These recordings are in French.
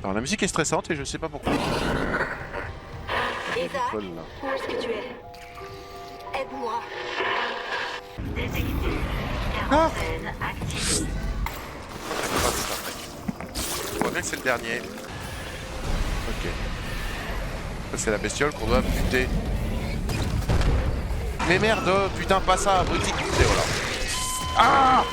Alors la musique est stressante et je sais pas pourquoi. Isaac, Paul, là. où est-ce que tu es? Aide-moi. Détecté. Ah, Quarantaine activée. je vois bien que c'est le dernier. Ok. Ça c'est la bestiole qu'on doit buter. Mais merde, putain, pas ça, abruti. Et voilà. Ah!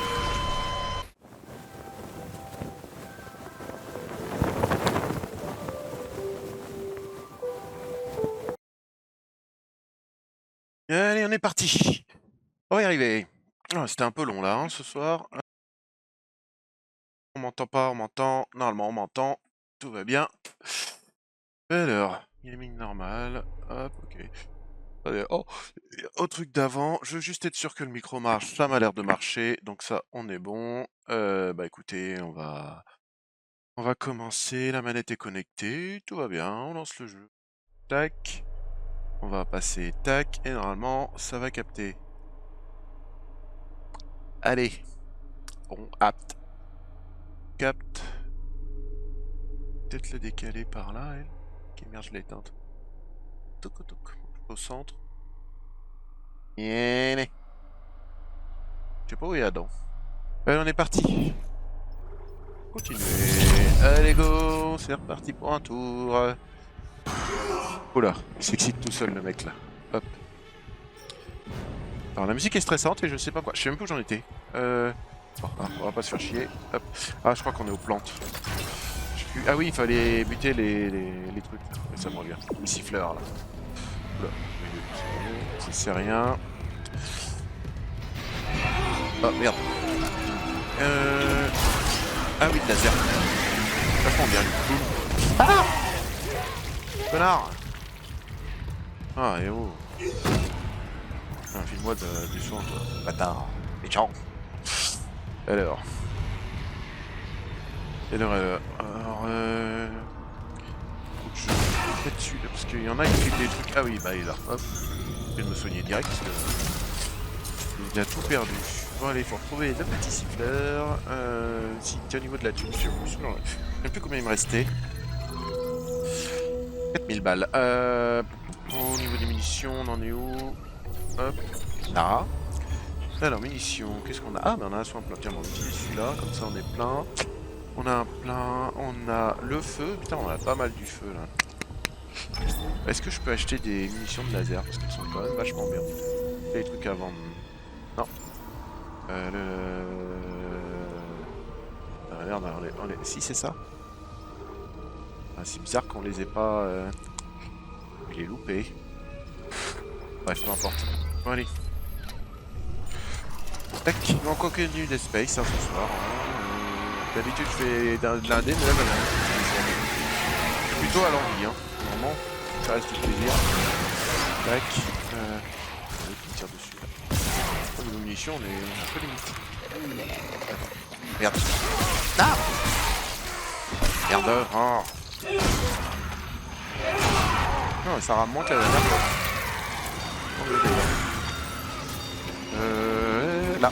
Allez, on est parti. On va y arriver. Ah, c'était un peu long là, hein, ce soir. On m'entend pas, on m'entend. Normalement, on m'entend. Tout va bien. Alors, gaming normal. Hop, ok. Allez, oh, au truc d'avant, je veux juste être sûr que le micro marche. Ça m'a l'air de marcher, donc ça, on est bon. Bah écoutez, on va commencer. La manette est connectée, tout va bien. On lance le jeu. Tac. On va passer tac, et normalement, ça va capter. Allez. Bon, apte. Capte. Peut-être le décaler par là, elle. Ok, merde, je l'ai éteinte. Toc, toc. Au centre. Allez. Je sais pas où il y a Adam. Allez, on est parti. Continuez. Allez, go. C'est reparti pour un tour. Oula, il s'excite tout seul, le mec, là. Hop. Alors, la musique est stressante et je sais pas quoi. Je sais même pas où j'en étais. Bon, on va pas se faire chier. Hop. Ah, je crois qu'on est aux plantes. Je sais plus. Ah oui, il fallait buter les trucs. Là. Ça me revient. Les siffleurs, là. Oula. Ça c'est rien. Oh, merde. Ah oui, le laser. Vachement bien. Ah! Connard! Ah, et oh. Ah, file-moi du soin, toi. Bâtard. Méchant. Alors. Alors, faut que je mette dessus, là, parce qu'il y en a, il fait des trucs. Ah oui, bah il est là. Hop. Je vais me soigner direct, parce que il a tout perdu. Bon, allez, faut retrouver le petit siffleur. Si, tiens, au niveau de la thune, je sais même plus combien il me restait. 4000 balles. Au niveau des munitions, on en est où? Hop. Là. Alors, munitions, qu'est-ce qu'on a? Ah, mais on a un soin plein. Tiens, on va utiliser celui-là, comme ça on est plein. On a un plein, on a le feu. Putain, on a pas mal du feu là. Est-ce que je peux acheter des munitions de laser? Parce qu'elles sont quand même vachement bien. Il y a des trucs à vendre. Non. Ah merde, si c'est ça. Ah, c'est bizarre qu'on les ait pas. Il est loupé. Bref, peu importe. Bon, allez. Tac, il manque encore du Dead Space hein, ce soir. Hein. D'habitude, je fais de l'indé, mais là, je suis plutôt à l'envie. Hein. Normalement, ça reste du plaisir. Tac. Qui tire dessus là. Au niveau munitions, on est un peu limite. Merde. Ah! Merde. Oh. Non, ça rame moins que la dernière fois. Là.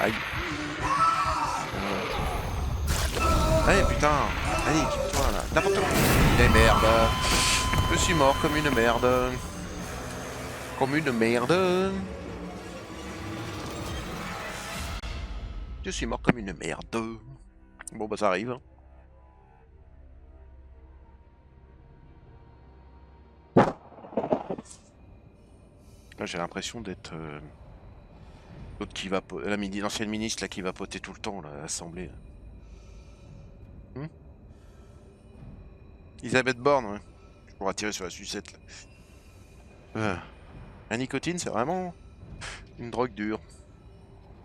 Aïe. Allez, putain. Allez, quitte-toi là. N'importe quoi. Mais merde. Je suis mort comme une merde. Comme une merde. Je suis mort comme une merde. Bon, bah, ça arrive. Hein. Là, j'ai l'impression d'être. L'autre qui va. L'ancienne ministre là qui va poter tout le temps, là, à l'Assemblée. Elisabeth Borne, ouais. Je pourrais tirer sur la sucette là. La nicotine, c'est vraiment une drogue dure.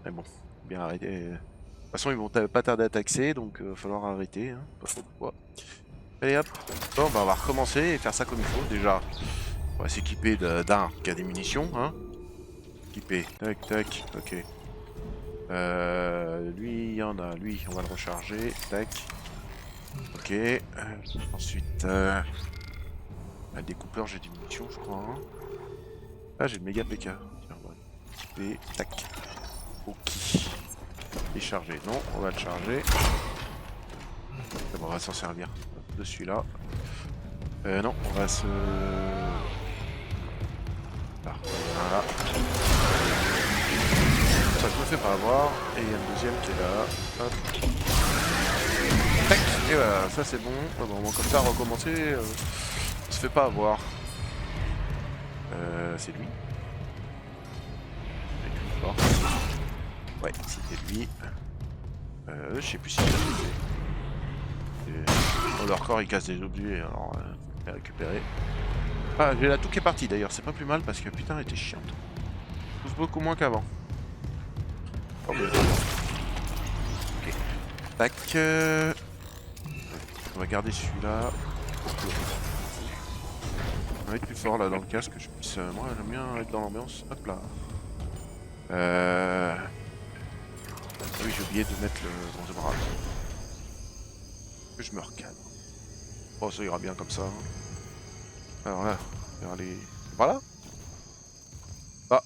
Mais bon, bien arrêter. De toute façon, ils vont pas tarder à taxer, donc va falloir arrêter. Hein. Pas trop pourquoi. Allez hop. Bon, bah on va recommencer et faire ça comme il faut. Déjà, on va s'équiper d'un qui a des munitions. Hein. Équipé. Tac, tac. Ok. Lui, il y en a. Lui, on va le recharger. Tac. Ok. Ensuite, le découpeur, j'ai des munitions, je crois. Hein. Ah, j'ai le méga PK. Tiens, on va équiper. Tac. Ok. Et charger. Non, on va le charger. Bon, on va s'en servir de celui-là. Non, on va se... Là. Voilà. Ça je me fais pas avoir. Et il y a le deuxième qui est là. Hop. Tac. Et voilà, ça c'est bon. Ah bon, comme ça, recommencer. On se fait pas avoir. C'est lui. Ouais, c'était lui. Je sais plus si je l'ai fait. Oh, leur corps il casse des objets, alors faut les récupérer. Ah, j'ai la toux qui est partie d'ailleurs, c'est pas plus mal parce que putain elle était chiante. Pousse beaucoup moins qu'avant. Oh, mais... Ok. Tac. On va garder celui-là. On va être plus fort là dans le casque, que je puisse. Moi j'aime bien être dans l'ambiance. Hop là. Ah oui, j'ai oublié de mettre le bronze-bras. Que je me recale. Oh, ça ira bien comme ça. Hein. Alors là, on va aller. Voilà. Ah.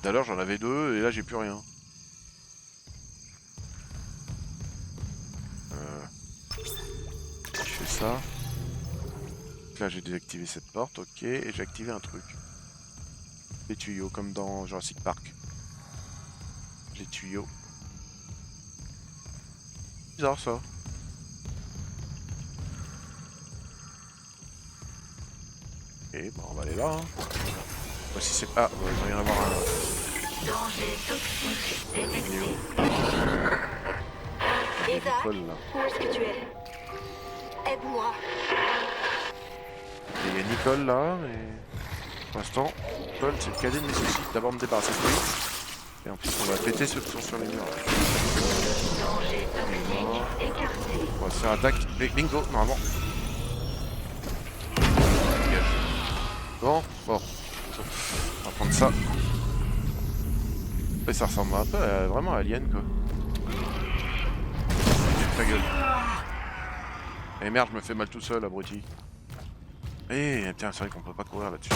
Tout à l'heure j'en avais deux et là j'ai plus rien. Je fais ça. Là j'ai désactivé cette porte, ok, et j'ai activé un truc. Les tuyaux, comme dans Jurassic Park. Les tuyaux. Bizarre ça. Ok, bon on va aller là. Hein. Si c'est... Ah, il va y en avoir un. Danger toxique détecté. Isaac, Où est-ce que tu es? Aide-moi. Et il y a Nicole là, mais... Pour l'instant, Nicole, c'est le cadet de mes soucis. D'abord me débarrasser de lui. Et en plus, on va péter ceux qui sont sur les murs. Danger toxique écarté. On va se faire attaque. Bingo, normalement. Dégage. Bon. On va prendre ça. Et ça ressemble un peu à, vraiment à Alien, quoi. Ta gueule. Et merde, je me fais mal tout seul, abruti. Eh, tiens, c'est vrai qu'on peut pas courir là-dessus.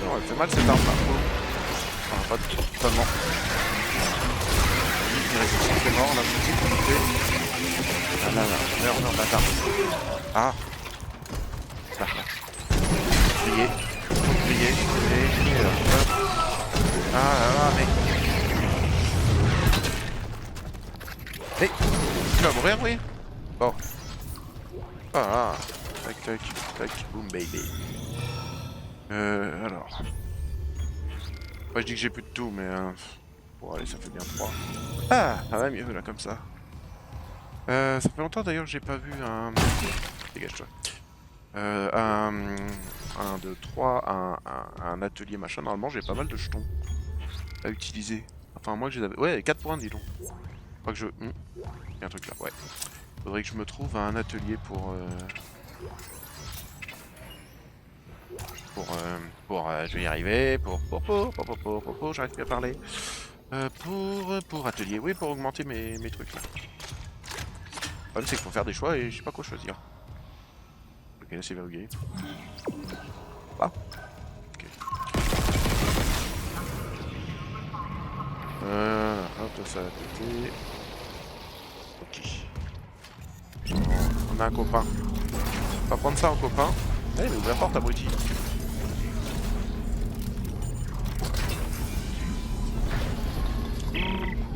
Non, elle fait mal cette arme là. Enfin, pas totalement. Il reste aussi qui est mort, la petite. Ah là là, merde, bâtard. Ah. Plié. Plié. Et ah là là, mais. Hey, tu vas mourir, oui. Bon. Ah, tac, tac, tac, boom, baby. Alors. Moi, je dis que j'ai plus de tout, mais... Bon, allez, ça fait bien 3. Ah, ça va mieux, là, comme ça. Ça fait longtemps, d'ailleurs, que j'ai pas vu un... Dégage-toi. Un 2, 3, un atelier, machin. Normalement, j'ai pas mal de jetons à utiliser. Enfin, moi, je les avais... Ouais, 4 points, dis donc. Je crois que je... Il y a un truc là, ouais. Faudrait que je me trouve un atelier pour je vais y arriver, j'arrive plus à parler. Pour atelier, oui, pour augmenter mes trucs là. Le problème c'est qu'il faut faire des choix et je sais pas quoi choisir. Ok, là c'est verrouillé. Ah, ok. Hop, ça va péter. Ok. On a un copain. On va prendre ça en copain. Eh, il ouvre la porte, abruti.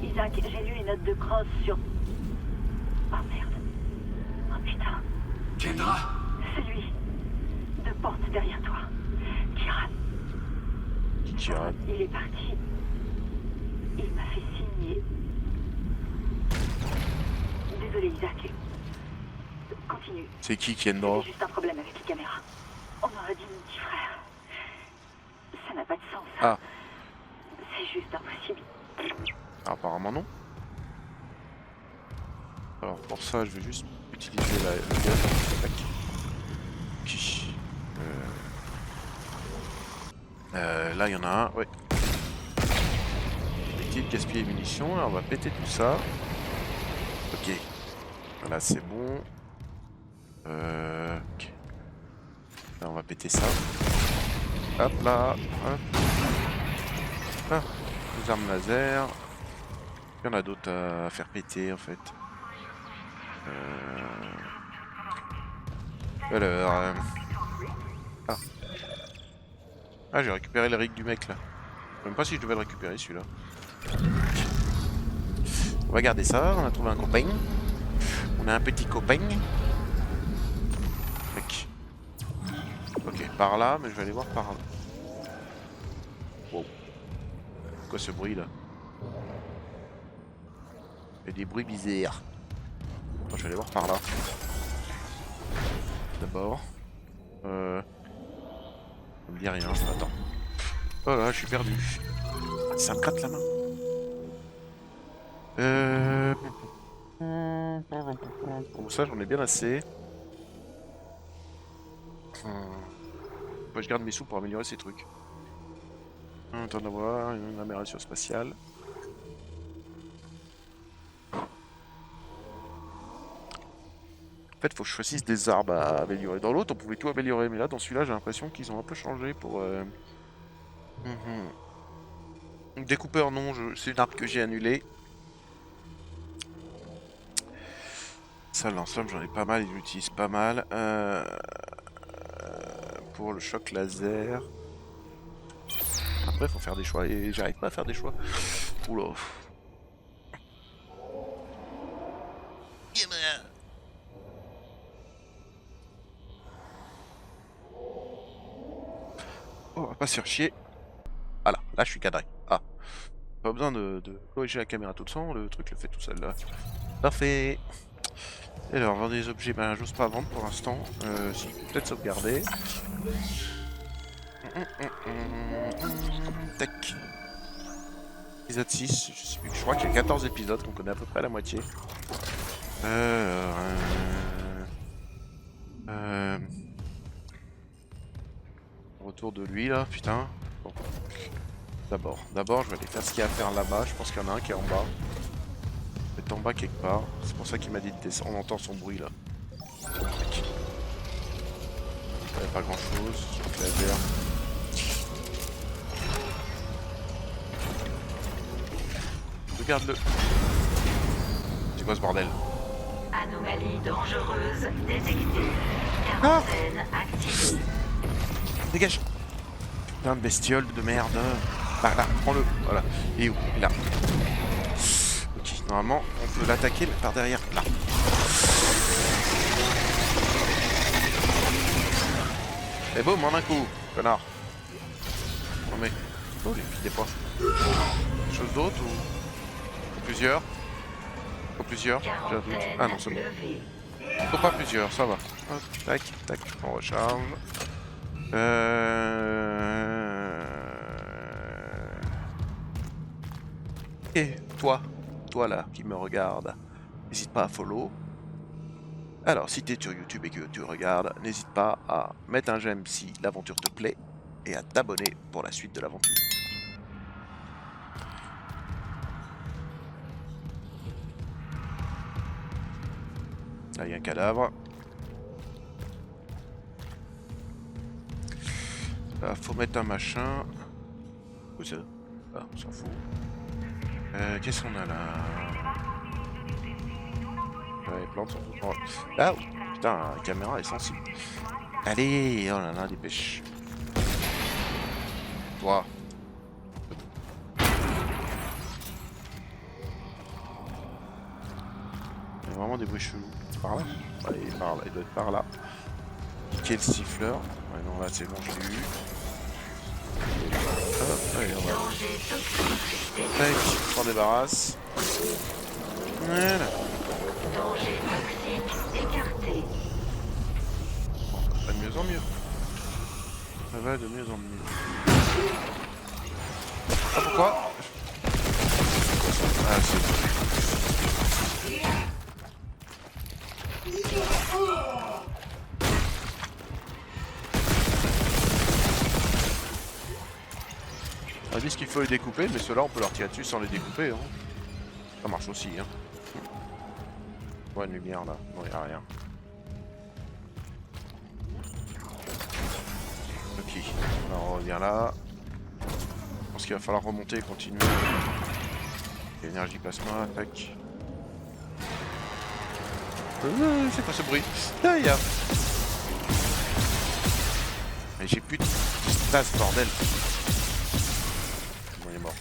Isaac, j'ai lu les notes de Cross sur... Oh merde. Oh putain. Kendra? C'est lui. Deux portes derrière toi. Kiran. Qui tire. Il est parti. Il m'a fait signer. Désolé Isaac. Continue. C'est qui Kendra? C'est juste un problème avec les caméras. On aurait dit mon petit frère. Ça n'a pas de sens. Ah. C'est juste impossible. Ah, apparemment non. Alors pour ça, je vais juste utiliser le gaz. Tac. Là, il y en a un, ouais. Éviter de gaspiller les munitions. Là, on va péter tout ça. Ok. Voilà, c'est bon. Ok. Là, on va péter ça. Hop là. Hop. Ah, les armes laser. Il y en a d'autres à faire péter en fait. Alors. Ah. Ah, j'ai récupéré le rig du mec là. Je sais même pas si je devais le récupérer celui-là. On va garder ça, on a trouvé un copain. On a un petit copain. Mec. Ok, par là, mais je vais aller voir par là. Wow. Quoi ce bruit là? Il y a des bruits bizarres. Attends, je vais aller voir par là. D'abord. Ça me dit rien, attends. Oh là, je suis perdu. Ça me gratte la main. Pour ça, j'en ai bien assez. Moi, je garde mes sous pour améliorer ces trucs. Attends d'avoir une amélioration spatiale. En fait, faut que je choisisse des arbres à améliorer. Dans l'autre, on pouvait tout améliorer, mais là, dans celui-là, j'ai l'impression qu'ils ont un peu changé pour... Découpeur, non, c'est une arbre que j'ai annulé. Ça, l'ensemble, j'en ai pas mal, ils l'utilisent pas mal. Pour le choc laser. Après, faut faire des choix, et j'arrive pas à faire des choix. Oula. Oh, on va pas se faire chier. Voilà, là je suis cadré. Ah. Pas besoin de corriger la caméra tout le temps, le truc le fait tout seul là. Parfait. Et alors, vendre des objets, ben j'ose pas vendre pour l'instant. Si, peut-être sauvegarder. Tac. Épisode 6, je sais plus, je crois qu'il y a 14 épisodes, qu'on connaît à peu près la moitié. Retour de lui là, putain. Bon. D'abord, je vais aller faire ce qu'il y a à faire là-bas. Je pense qu'il y en a un qui est en bas. Il est en bas quelque part. C'est pour ça qu'il m'a dit de descendre. On entend son bruit là. Il n'y a pas grand chose. Laser. Regarde-le. C'est quoi ce bordel? Anomalie dangereuse détectée. Quarantaine activée. Dégage. Putain de bestiole de merde. Bah là, prends-le. Voilà. Il est où? Il est là. Ok, normalement, on peut l'attaquer par derrière. Là. Et boum, en un coup, connard. Non mais... Oh, les pieds des points. Chose d'autre ou plusieurs? Faut plusieurs? J'ai un doute. Ah non, c'est bon. Faut pas plusieurs, ça va. Hop, tac, tac, on recharge. Et toi là, qui me regarde, n'hésite pas à follow. Alors, si t'es sur YouTube et que tu regardes, n'hésite pas à mettre un j'aime si l'aventure te plaît et à t'abonner pour la suite de l'aventure. Là, il y a un cadavre. Là, faut mettre un machin. Où ça? Ah, on s'en fout. Qu'est-ce qu'on a là? Les plantes sont toutes... Ah, putain, la caméra est sensible. Allez, oh là là, dépêche. Toi. Il y a vraiment des bruits chelous. Par là? Allez, par là, il doit être par là. Quel siffleur? Ouais, non, là c'est bon, je l'ai eu. Hop, allez, on va. Tac, on s'en débarrasse. Voilà. Danger toxique écarté. Ça va de mieux en mieux. Ça va de mieux en mieux. Ah, pourquoi? Ah, c'est... On dit qu'il faut les découper, mais ceux-là on peut leur tirer dessus sans les découper. Hein. Ça marche aussi. Hein. Ouais, une lumière là. Non, y'a rien. revient là. Je pense qu'il va falloir remonter et continuer. Énergie plasma, tac. C'est quoi ce bruit? Là, il y a... Mais j'ai plus de stase, bordel. Bon, il est mort.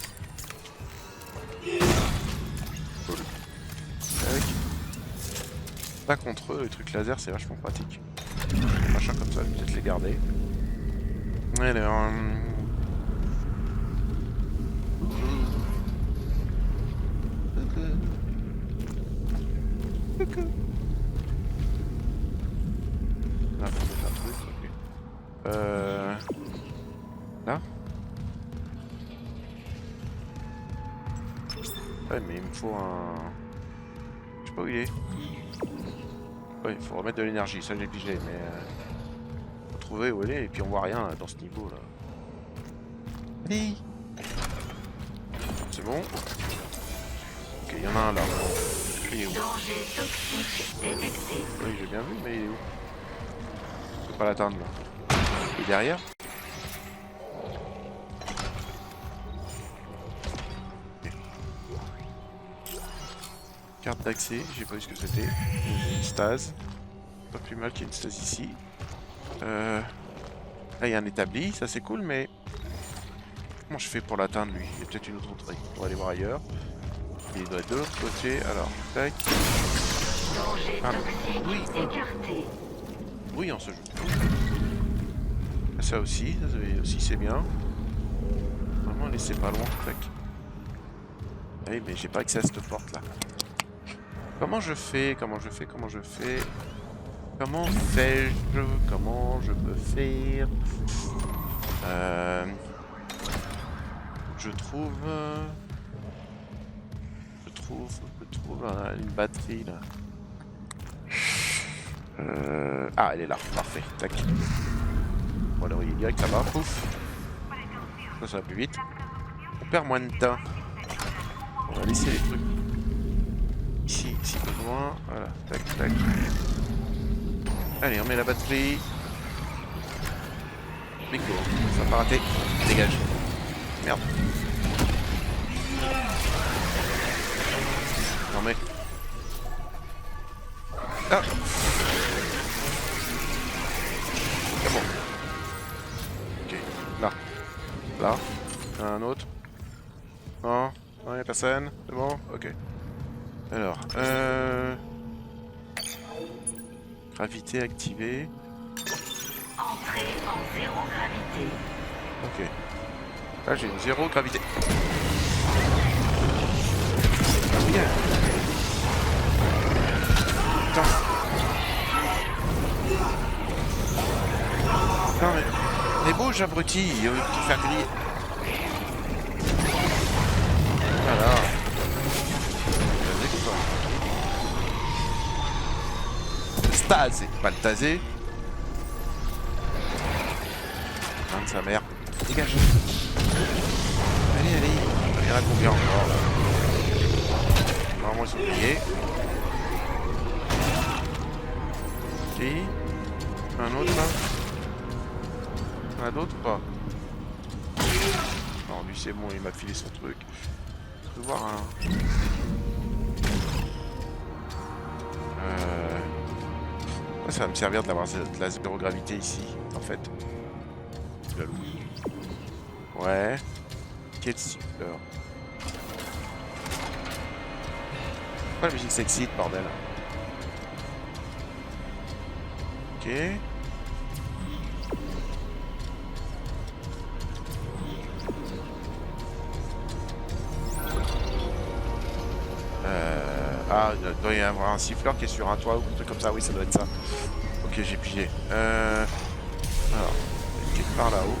Cool. Tac. Pas contre eux, les trucs laser, c'est vachement pratique. Machin comme ça, je vais peut-être les garder. Alors... Là, faut mettre un truc, ok. Là? Ouais, mais il me faut un... Je sais pas où il est. Ouais, il faut remettre de l'énergie, ça j'ai pigé, mais... Faut trouver où elle est, et puis on voit rien là, dans ce niveau là. Allez. C'est bon? Ok, il y en a un là. Il est où? Danger toxique détecté. Oui, j'ai bien vu, mais il est où? Je peux pas l'atteindre là. Il est derrière? Ok. Carte d'accès, j'ai pas vu ce que c'était. Une stase. Pas plus mal qu'il y ait une stase ici. Là, il y a un établi, ça c'est cool, mais... Comment je fais pour l'atteindre lui? Il y a peut-être une autre entrée. On va aller voir ailleurs. Il doit être de l'autre côté, alors, tac. Danger Ah, toxique oui. écarté. Bruyant ce jeu. Ça aussi c'est bien. Vraiment laissez pas loin, tac. Oui, mais j'ai pas accès à cette porte là. Comment je fais? Comment fais-je? Comment je peux faire? Je trouve une batterie là. Ah, elle est là, parfait, tac. Voilà, oui, direct là-bas, pouf. Ça va plus vite. On perd moins de temps. On va laisser les trucs ici, si besoin. Voilà, tac, tac. Allez, on met la batterie. Bingo, ça n'a pas raté. Dégage. Merde. Non mais... Ah. C'est bon. Ok, là. Là. Un autre. Non, non, y'a personne. C'est bon? Ok. Alors, gravité activée. Entrée en zéro gravité. Ok. Là j'ai une zéro gravité. Ah oui. Putain. Non mais bouge abruti, il veut te faire griller. Voilà. Stase, pas le tasé. Putain de sa mère. Dégage. Allez, allez. Il y en a combien encore là? Normalement ils sont grillés. Ok. Un autre là? Il y en a d'autres ou pas? Non, lui c'est bon, il m'a filé son truc. Je peux voir un... Ouais, ça va me servir d'avoir de la zéro gravité ici, en fait. Jaloux. Ouais. Quel super. Pourquoi la musique s'excite, bordel? Ok. Ah, il doit y avoir un siffleur qui est sur un toit ou un truc comme ça. Oui, ça doit être ça. Ok, j'ai pigé. Alors, quelque part là-haut.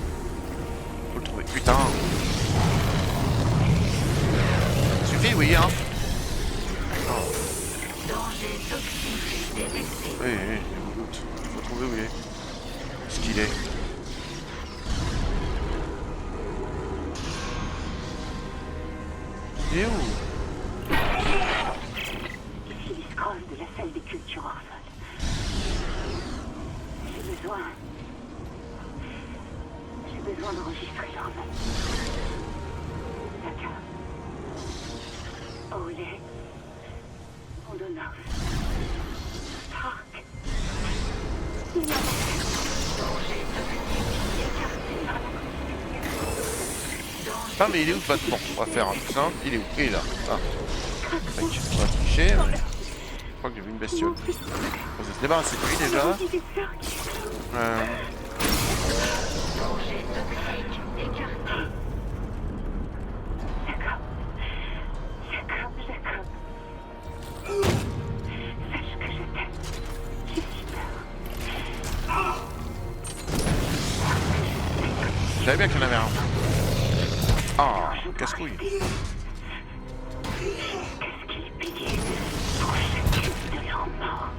Faut le trouver. Putain. Suffit, oui, hein. Danger toxique détecté. Oui, oui, je me doute. Il faut trouver où il est. Ce qu'il est. Il est où? C'est les scrolls de la salle des cultures hors sol. J'ai besoin J'ai besoin d'enregistrer leur nom. Saka. Olé. Ondonov. Stark. Ah mais il est où le battement? On va faire un tout simple. Il est où? Il est là. Ah. Tac. On va tricher. Mais... Je crois que j'ai vu une bestiole. On va se débarrasser de lui déjà. Danger toxique écarté. Jacob. Jacob. Sache que je t'aime. J'ai si peur. Je savais bien qu'il y en avait un. Ah, casse-couille. Qu'est-ce qu'il payait pour chacune de leurs morts?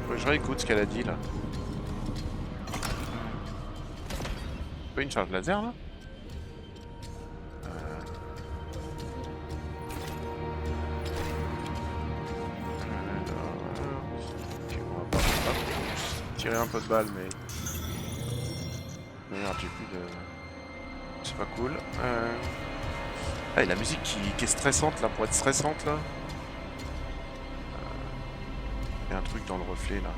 Faut que je réécoute ce qu'elle a dit là. Pas une charge laser là? Ok, on va pas tirer un peu de balle, mais. Merde, j'ai plus de. C'est pas cool. Ah, et la musique qui est stressante là, pour être stressante là. Il y a un truc dans le reflet là.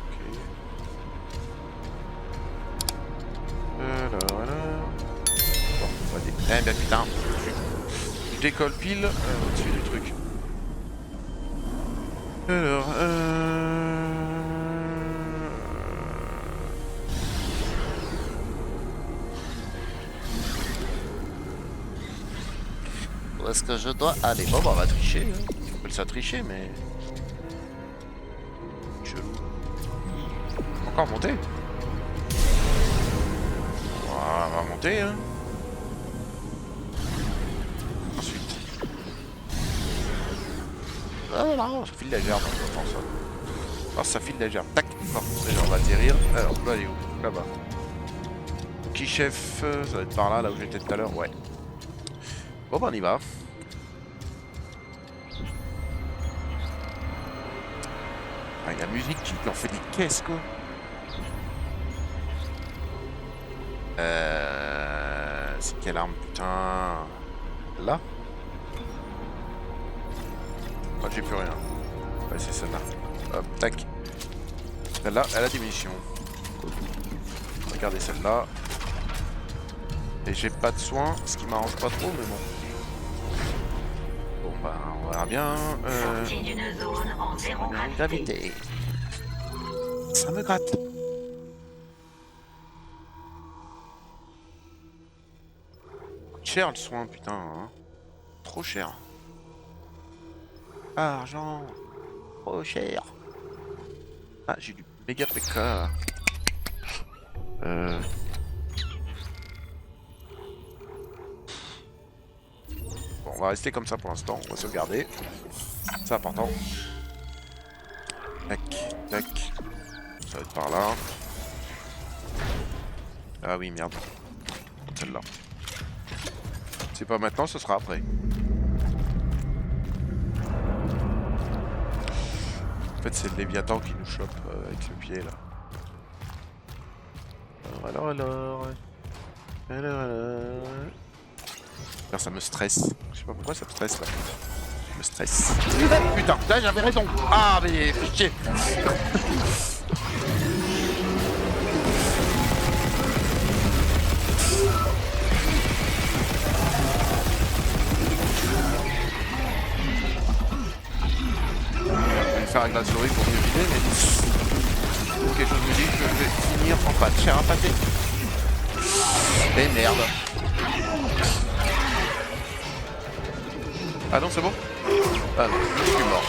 Ok. Voilà. Bon, on va eh ben putain. Je décolle pile au-dessus du truc. Alors, où est-ce que je dois aller? Bon, bah, on va tricher. Hein. On appelle ça tricher, mais... Chelou. Encore monter? On va monter, hein. Ensuite. Ah non, ça file légère, donc je pense. Oh, ça file légère. Tac. Bon, déjà, on va atterrir. Alors, on va aller où? Là-bas. Qui chef? Ça doit être par là où j'étais tout à l'heure, ouais. Bon, bah, on y va. Ah, il y a la musique qui en fait des caisses, quoi. C'est quelle arme, putain? Là? Ah, j'ai plus rien. Ouais, c'est celle-là. Hop, tac. Celle-là, elle a des munitions. Regardez celle-là. Et j'ai pas de soins, ce qui m'arrange pas trop, mais bon. Bon, bah, on verra bien. Sortie d'une zone en zéro gravité. Gravité. Ça me gratte. Cher le soin, putain. Hein. Trop cher. Argent. Trop cher. Ah, j'ai du méga PK. Bon, on va rester comme ça pour l'instant. On va sauvegarder. C'est important. Tac, tac. Ça va être par là. Ah oui, merde. Celle-là. C'est pas maintenant, ce sera après. En fait, c'est le Léviathan qui nous chope avec le pied, là. Alors... Ça me stresse. Je sais pas pourquoi ça me stresse, là. Je me stresse. Putain, là, j'avais raison. Ah, mais chier. Faire avec la souris pour mieux vider, mais quelque chose me dit que je vais finir en pâte, cher à pâté. Et merde. Ah non, c'est bon? Ah non, je suis mort.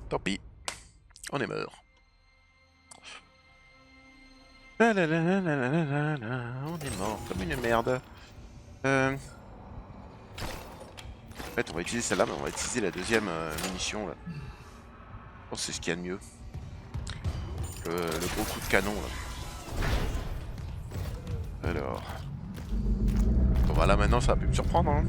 Tant pis, on est mort. On est mort comme une merde. En fait, on va utiliser celle-là, mais on va utiliser la deuxième munition là. Je pense que c'est ce qu'il y a de mieux. Le gros coup de canon là. Alors. Bon bah là maintenant ça va plus me surprendre hein.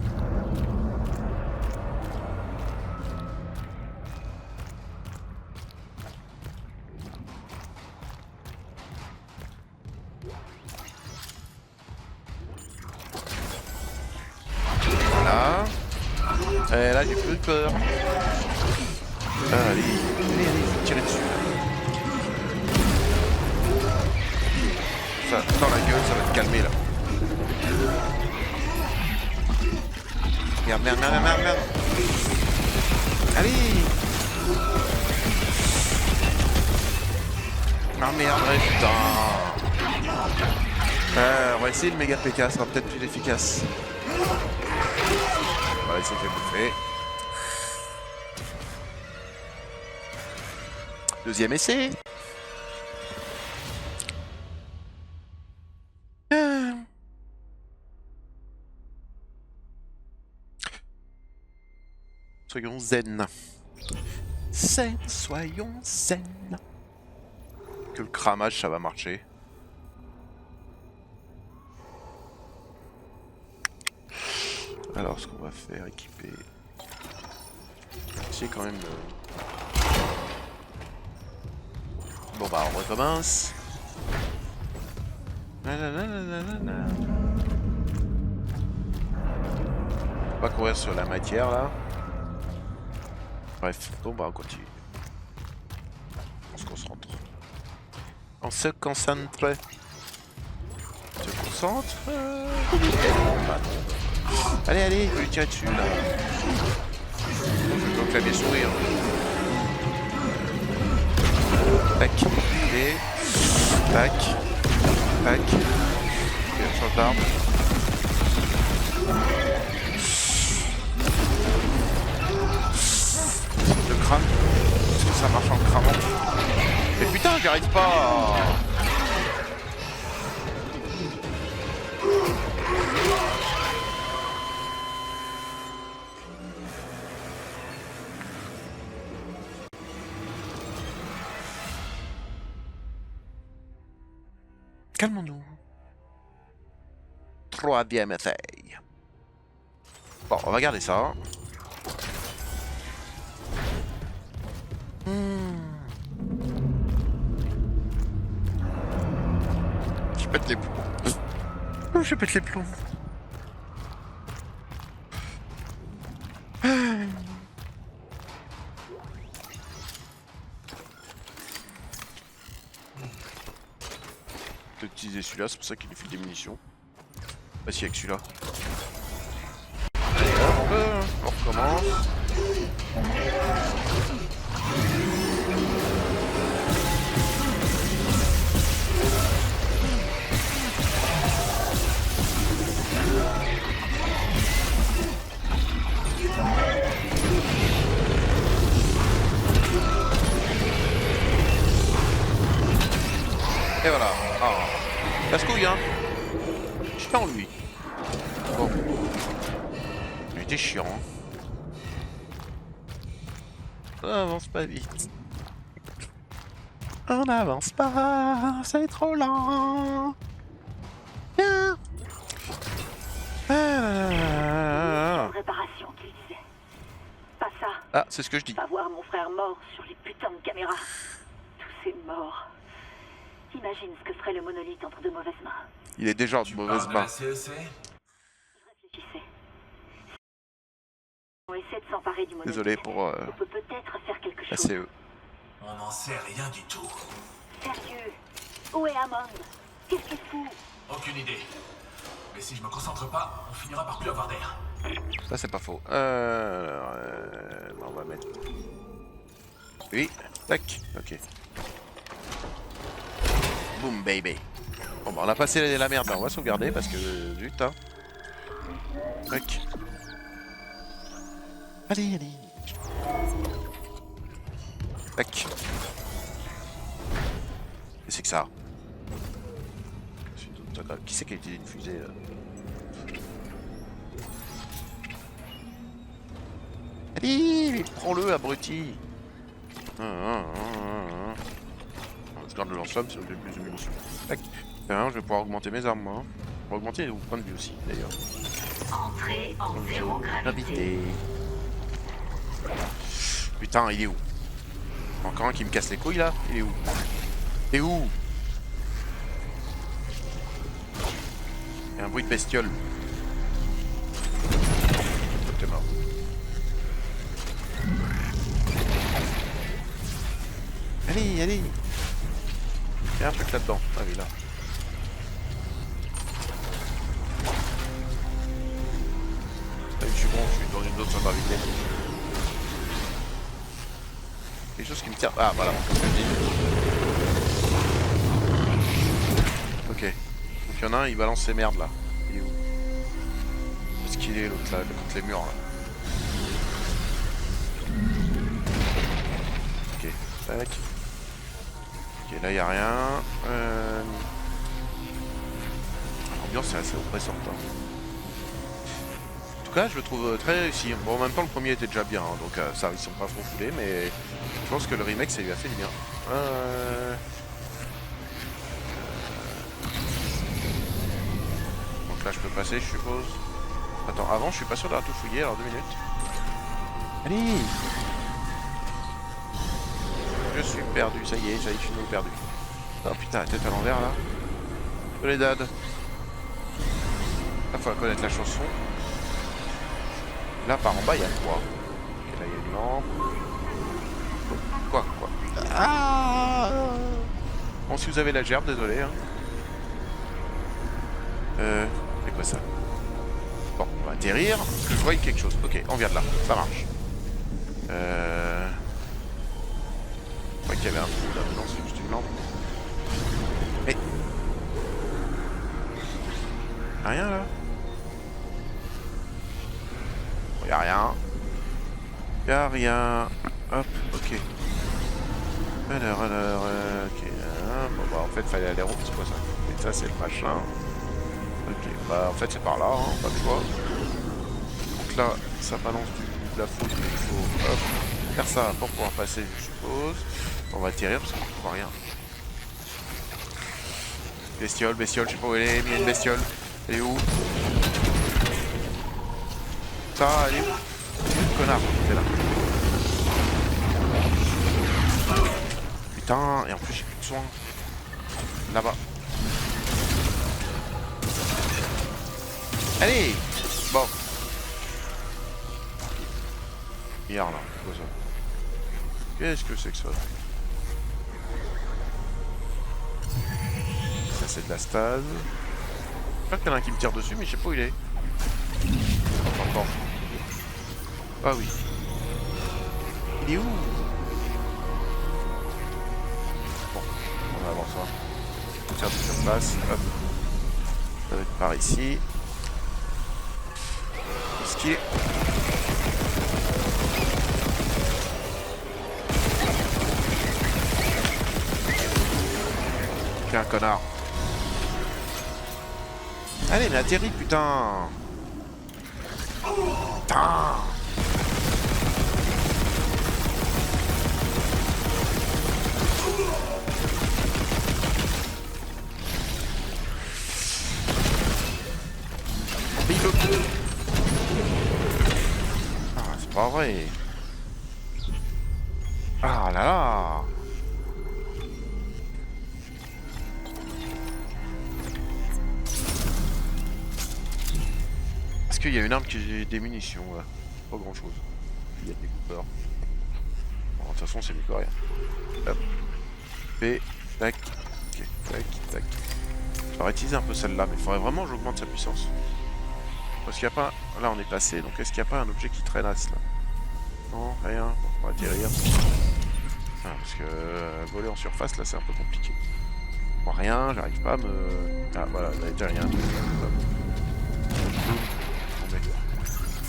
Voilà. Et là j'ai plus peur. Allez, allez, tirez dessus. Ça, dans la gueule, ça va te calmer là. Merde, merde, merde, merde, merde. Allez. Ah merde, ouais, putain. On va essayer le méga PK, ça sera peut-être plus efficace. Voilà, il s'est fait bouffer. Deuxième essai. Soyons zen. Zen, soyons zen. Que le cramage, ça va marcher. Alors, ce qu'on va faire, équiper. C'est quand même. Bon, bah, on recommence. Nananana. Faut pas courir sur la matière là. Bref, bon, bah, on continue. On se concentre. On se concentre. On se concentre. Allez, allez, je vais lui tirer dessus là. Je vais clavier sourire. Tac. Et. Tac. Tac. Ok, on change d'arme. Le crâne. Est-ce que ça marche en cramant? Mais putain, j'y arrive pas. Calmons-nous. Troisième essai. Bon, on va garder ça. Je pète les plombs. Je pète les plombs. Peut-être utiliser celui-là, c'est pour ça qu'il lui fait des munitions. Bah si, avec celui-là. Allez, hop, on recommence. Et voilà. Ah. Casse-couille, hein. Chiant, lui. Bon. Il était chiant. Hein. On avance pas vite. On avance pas, c'est trop lent. Bien. Réparation qu'il disait. Pas ça. Ah, c'est ce que je dis. Pas voir mon frère mort sur les putains de caméras. Tous ces morts. Imagine ce que ferait le monolithe entre de mauvaises mains. Il est déjà en mauvaise main. Je réfléchissais. On essaie de s'emparer du monolithe. Désolé pour On peut peut-être faire quelque la chose. CE. On n'en sait rien du tout. Sérieux. Où est Hammond? Qu'est-ce qu'il fout? Aucune idée. Mais si je me concentre pas, on finira par plus avoir d'air. Ça c'est pas faux. On va mettre. Oui. Tac. Ok. Boom baby. Bon bah on a passé la merde, mais on va sauvegarder parce que zut hein. Tac. Allez, allez. Tac. Qu'est-ce que c'est que ça? Qui c'est qui a utilisé une fusée là? Allez, prends-le, abruti. Je garde le lance-flamme, ça me fait plus de munitions. Tac. Tiens, je vais pouvoir augmenter mes armes, moi. On va augmenter les points de vie aussi, d'ailleurs. Entrée en zéro gravité. Putain, il est où? Encore un qui me casse les couilles là? Il est où? Il est où? Il y a un bruit de bestiole. T'es mort. Allez, allez! Il y a un truc là-dedans. Ah oui, là. Ah, je suis bon, je suis dans une zone sans gravité. Quelque chose qui me tire. Ah, voilà, comme je dis. Ok. Donc il y en a un, il balance ses merdes là. Il est où? Où est-ce qu'il est l'autre là, contre les murs là? Ok, tac. Ok, là il a rien. L'ambiance est assez oppressante. Hein. En tout cas, je le trouve très réussi. Bon, en même temps, le premier était déjà bien, hein, donc ça, ils sont pas trop foulés, mais je pense que le remake, ça lui a fait du bien. Donc là, je peux passer, je suppose. Attends, avant, je suis pas sûr d'avoir tout fouillé, alors 2 minutes. Allez! Je suis perdu, ça y est, je suis nouveau perdu. Oh putain, la tête à l'envers là. Soledad. Là, faut connaître la chanson. Là, par en bas, il y a quoi? Ok, là, il y a une lampe. Quoi? Ah! Bon, si vous avez la gerbe, désolé. Hein. C'est quoi ça? Bon, on va atterrir. Parce que je vois quelque chose. Ok, on vient de là. Ça marche. Je crois qu'il y avait un trou là. Non, c'est juste une lampe. Mais. Rien là? Bon, y'a rien. Y'a rien. Hop, ok. Alors, ok. Bon, bah, en fait, fallait aller rond, c'est quoi ça? Et ça, c'est le machin. Ok, bah, en fait, c'est par là, hein, pas de choix. Donc là, ça balance de la foudre, mais il faut, hop, faire ça pour pouvoir passer, je suppose. On va atterrir parce qu'on ne voit rien. Bestiole, je sais pas où elle est, mais il y a une bestiole. Elle est où? Ça, elle est où? Connard, c'est là. Putain, et en plus j'ai plus de soins. Là-bas. Allez! Bon. Hier là, c'est quoi ça? Qu'est-ce que c'est que ça? Ça c'est de la stase. Je crois qu'il y en a un qui me tire dessus, mais je sais pas où il est. Encore. Ah oui. Il est où? Bon, on va voir ça. On tire de surface. Hop. Ça va être par ici. Esquive. T'es un connard. Allez, mais atterris, putain. Putain. Ah, c'est pas vrai. Ah là là. Est-ce qu'il y a une arme qui a des munitions là? Pas grand chose. Il y a des coupeurs. Bon, de toute façon, c'est mieux que rien. Hop. P. Tac. Ok. Tac. Tac. J'aurais utilisé un peu celle-là, mais il faudrait vraiment que j'augmente sa puissance. Parce qu'il n'y a pas... Là, on est passé, donc est-ce qu'il n'y a pas un objet qui traînasse là? Non, rien. Bon, on va atterrir. Ah, parce que voler en surface, là, c'est un peu compliqué. Bon, rien, j'arrive pas à me... Ah, voilà, là, déjà rien.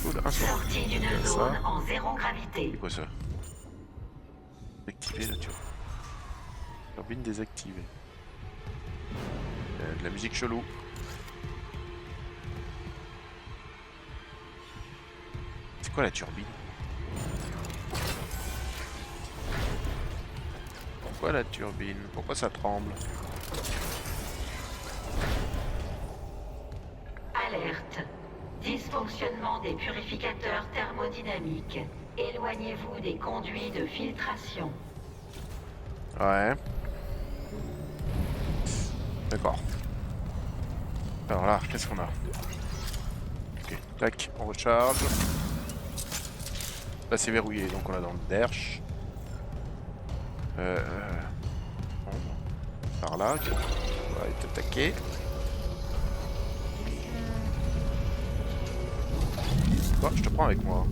Cool, un soir. Sortie d'une zone en zéro gravité. C'est quoi ça? Activer la turbine. Turbine désactivée. De la musique chelou. C'est quoi la turbine? Pourquoi la turbine? Pourquoi ça tremble? Alerte. Dysfonctionnement des purificateurs thermodynamiques. Éloignez-vous des conduits de filtration. Ouais. D'accord. Alors là, qu'est-ce qu'on a? Ok, tac, on recharge. Là c'est verrouillé, donc on a dans le derche. Bon. Par là, on va être attaqué. Bon, je te prends avec moi.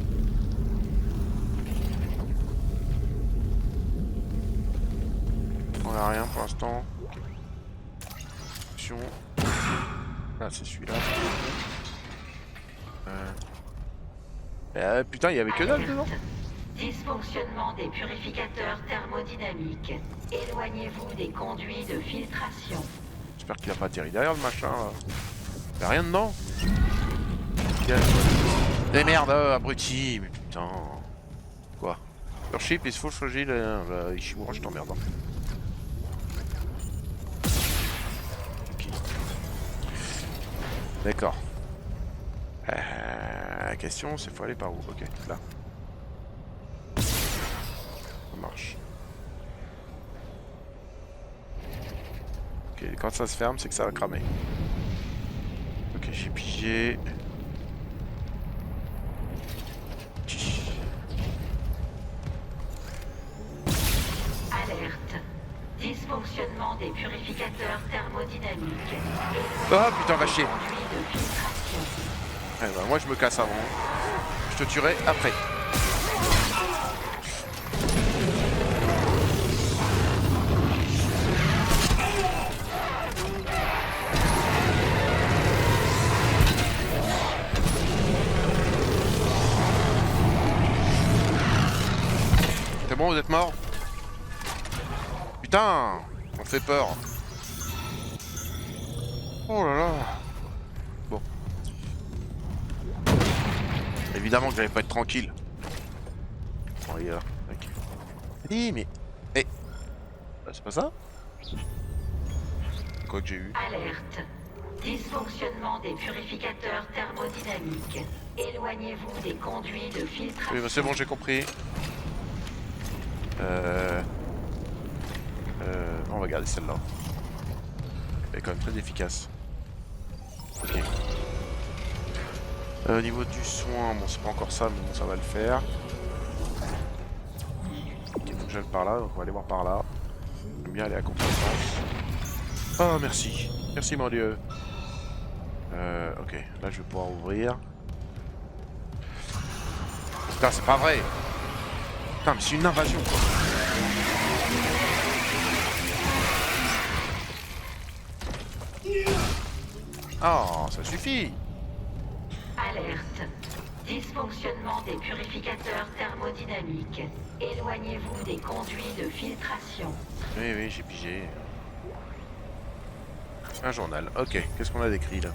On a rien pour l'instant. Action. Ah, c'est celui-là. Putain, il y avait que dalle dedans. Dysfonctionnement des purificateurs thermodynamiques. Éloignez-vous des conduits de filtration. J'espère qu'il a pas atterri derrière le machin là. Y'a rien dedans. Eh merde, abruti, mais putain. Quoi? Your ship is full fragile. Bah, Ishimura, je t'emmerde. Ok. D'accord. La question, c'est faut aller par où? Ok, là. Ça marche. Ok, quand ça se ferme, c'est que ça va cramer. Ok, j'ai pigé. Alerte. Dysfonctionnement des purificateurs thermodynamiques. Ah putain, va chier. Conduits de filtration. Eh ben, moi je me casse avant. Je te tuerai après. C'est bon, vous êtes morts? Putain, on fait peur. Oh là là. Bon. Évidemment que j'allais pas être tranquille. Bon, il est là. Ok. Oui, mais... Eh. Bah, c'est pas ça? Quoi que j'ai eu? Alerte. Dysfonctionnement des purificateurs thermodynamiques. Éloignez-vous des conduits de filtration. Oui, bah, c'est bon, j'ai compris. On va garder celle-là. Elle est quand même très efficace. Ok. Au niveau du soin, bon c'est pas encore ça, mais bon ça va le faire. Ok, faut que j'aille par là, donc on va aller voir par là. J'aime bien aller à contre-sens. Oh merci. Merci mon dieu. Ok, là je vais pouvoir ouvrir. Putain, c'est pas vrai. Putain, mais c'est une invasion quoi. Oh, ça suffit. Alerte. Dysfonctionnement des purificateurs thermodynamiques. Éloignez-vous des conduits de filtration. Oui, oui, j'ai pigé. Un journal. Ok, qu'est-ce qu'on a décrit là?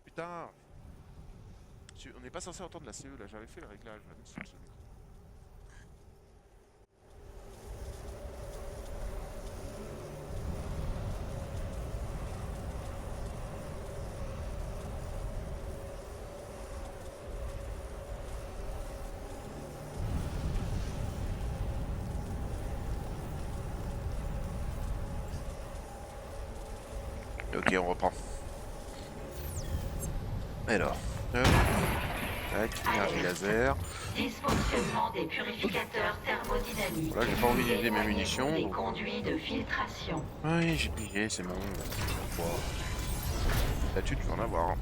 Putain. On n'est pas censé entendre la CE là, j'avais fait le réglage là, sur ce micro. Ok, on reprend. Alors, tac, énergie laser. Dysfonctionnement des purificateurs thermodynamiques. Voilà, j'ai pas envie d'utiliser mes munitions. Des Donc... conduits de filtration. Oui, j'ai pigé, c'est bon. Wow. Là-dessus, tu vas en avoir.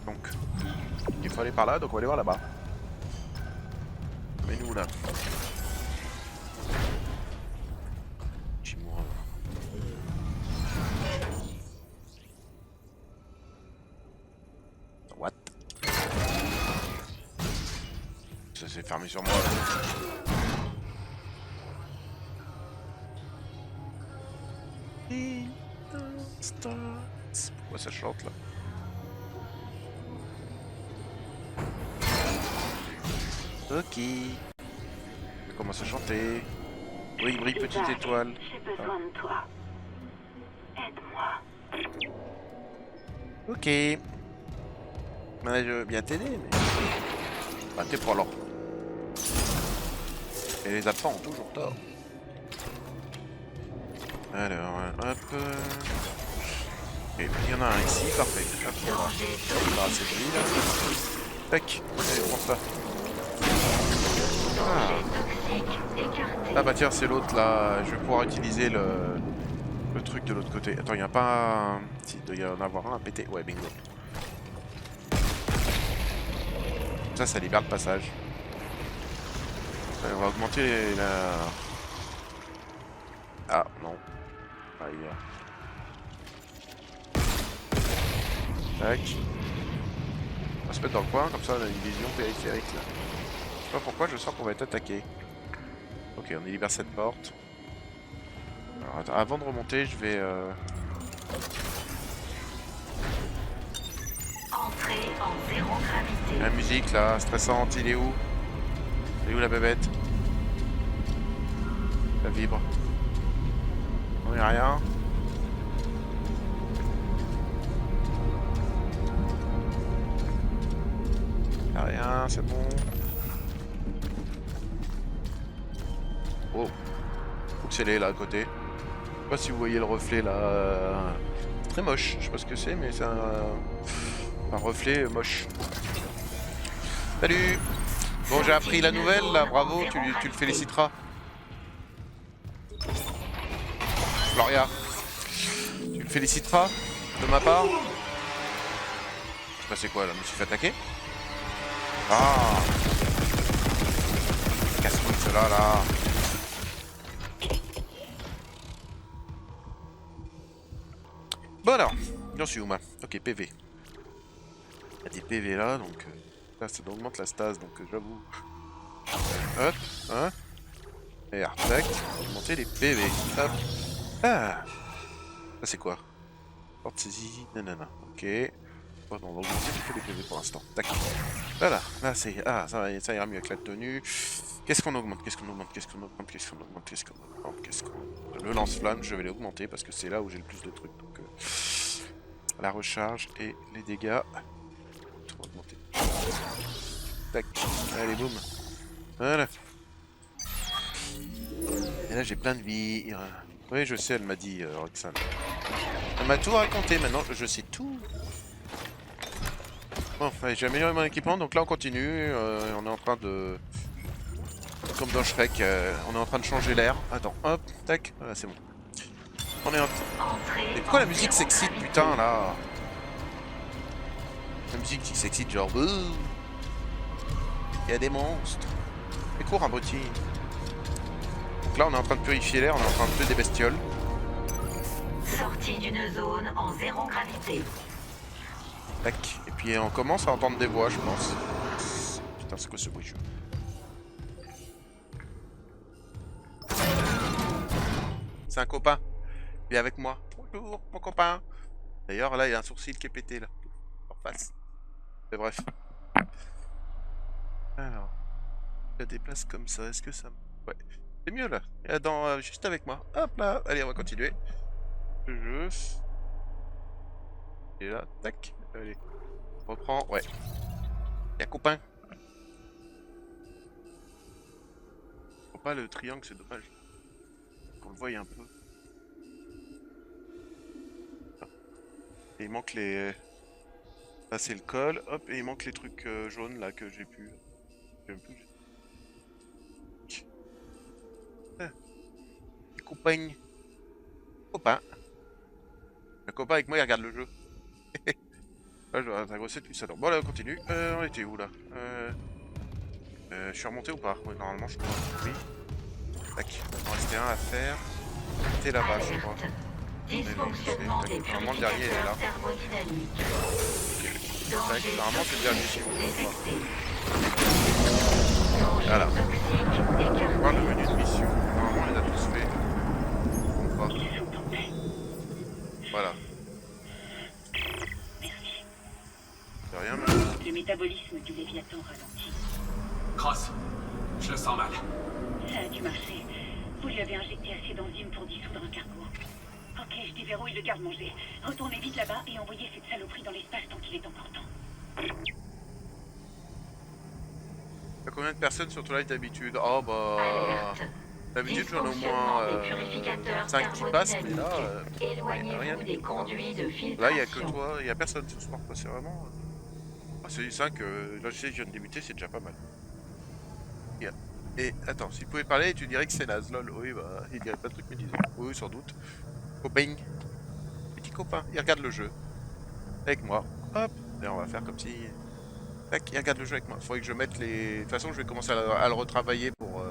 Donc, il faut aller par là, donc on va aller voir là-bas. Mais nous là. Dis-moi. What? Ça s'est fermé sur moi. Pourquoi ça chante là? Ok. Je commence à chanter. Oui, brille petite étoile. J'ai besoin de toi. moi. Ok. Ouais, je veux bien t'aider, mais... Bah, t'es pas là. Et les absents ont toujours tort. Alors, hop... Ok, il y en a un ici, parfait. Hop, on va débarrasser de lui, là. Tac, allez, prends ça. Ah bah tiens, c'est l'autre, là. Je vais pouvoir utiliser le truc de l'autre côté. Attends, il n'y a pas un... Si, il doit y en avoir un à péter. Ouais, bingo. Ça libère le passage. Allez, on va augmenter la... Ah, non. Aïe. Tac. On va se mettre dans le coin, comme ça on a une vision périphérique là. Je sais pas pourquoi, je sens qu'on va être attaqué. Ok, on libère cette porte. Alors, attends, avant de remonter, je vais... Entrée en zéro gravité. La musique là, stressante, il est où? Elle est où la bébête? Ça vibre. On y a rien. Y'a rien, c'est bon. Oh. Faut que c'est là à côté. Je sais pas si vous voyez le reflet là. Très moche. Je sais pas ce que c'est, mais c'est un reflet moche. Salut! Bon, j'ai appris la nouvelle là, bravo, tu le féliciteras. Gloria, tu le féliciteras de ma part? Je sais pas c'est quoi là, je me suis fait attaquer? Ah! Casse-couille cela là! Bon alors, j'en suis où moi? Ok, PV. Il y a des PV là, donc là ça augmente la stase, donc j'avoue. Hop, hein? Et tac, augmenter les PV. Hop. Ah! Ça c'est quoi? Porte saisie, nanana. Ok. Bon, on va augmenter plutôt les PV pour l'instant. Tac. Voilà, là c'est. Ah, ça ira mieux avec la tenue. Qu'est-ce qu'on augmente? Qu'est-ce qu'on augmente? Qu'est-ce qu'on augmente? Qu'est-ce qu'on augmente? Qu'est-ce qu'on augmente? Qu'est-ce qu'on... Le lance-flamme, je vais l'augmenter parce que c'est là où j'ai le plus de trucs. Donc la recharge et les dégâts. Tout va augmenter. Tac. Allez, boum. Voilà. Et là j'ai plein de vie. Oui, je sais, elle m'a dit, Roxane. Elle m'a tout raconté, maintenant je sais tout. Bon, allez, j'ai amélioré mon équipement, donc là on continue. On est en train de... Comme dans Shrek, on est en train de changer l'air. Attends, hop, tac, voilà, c'est bon. On est en... Mais pourquoi la musique s'excite, putain, là? La musique qui s'excite, genre... Il y a des monstres. Mais cours, abruti. Donc là, on est en train de purifier l'air, on est en train de tuer des bestioles. Sortie d'une zone en zéro gravité. Tac. Et puis on commence à entendre des voix, je pense. Putain, c'est quoi ce bruit? C'est un copain. Il est avec moi. Bonjour, mon copain. D'ailleurs, là, il y a un sourcil qui est pété, là. En face. Mais bref. Alors. Il y a des places comme ça. Est-ce que ça... Ouais. C'est mieux, là. Il y a dans, juste avec moi. Hop là. Allez, on va continuer. Le jeu. Et là. Tac. Allez. On reprend. Ouais. Il y a copain. Faut pas le triangle, c'est dommage. Qu'on le voie un peu. Et il manque les... Là c'est le col, hop, et il manque les trucs jaunes là que j'ai pu... J'aime plus. Ah. Les copains. Copain. Le copain avec moi il regarde le jeu. Là je dois agresser depuis ça. Bon là on continue. On était où là? Je suis remonté ou pas? Oui, normalement je crois. Oui. Tac, il en restait un à faire. C'était là-bas je crois. Dysfonctionnement des Normalement le dernier il est là. purificateurs thermodynamiques. Tac, normalement c'est le dernier si vous voulez. Danger Voilà. toxique écarté. On voit le menu de mission. Normalement on les a tous fait. Ou pas. Voilà. Merci. C'est rien mais... Le métabolisme du Léviathan ralentit. Cross, je le sens mal. Ça a dû marcher. Vous lui avez injecté assez d'enzymes pour dissoudre un cargo. Oh, Ok, je déverrouille le garde-manger. Retournez vite là-bas et envoyez cette saloperie dans l'espace tant qu'il est encore temps. T'as combien de personnes sur Twilight d'habitude? Oh bah... Alerte. D'habitude j'en ai au Dysfonctionnement moins des purificateurs 5 qui passent, mais là... thermodynamiques. y a rien Éloignez-vous du des tout. conduits de Là il y a que filtration. toi, il y a personne ce soir, quoi. C'est vraiment... Ah, c'est 5, là je sais que je viens de débuter, c'est déjà pas mal. Yeah. Et attends, s'il pouvait parler, tu dirais que c'est naze, lol. Oui, bah, il dirait pas de trucs, mais disons. Oui, sans doute. Copain. Petit copain, il regarde le jeu. Avec moi. Hop. Et on va faire comme si... Tac, il regarde le jeu avec moi. Faudrait que je mette les... De toute façon, je vais commencer à le retravailler pour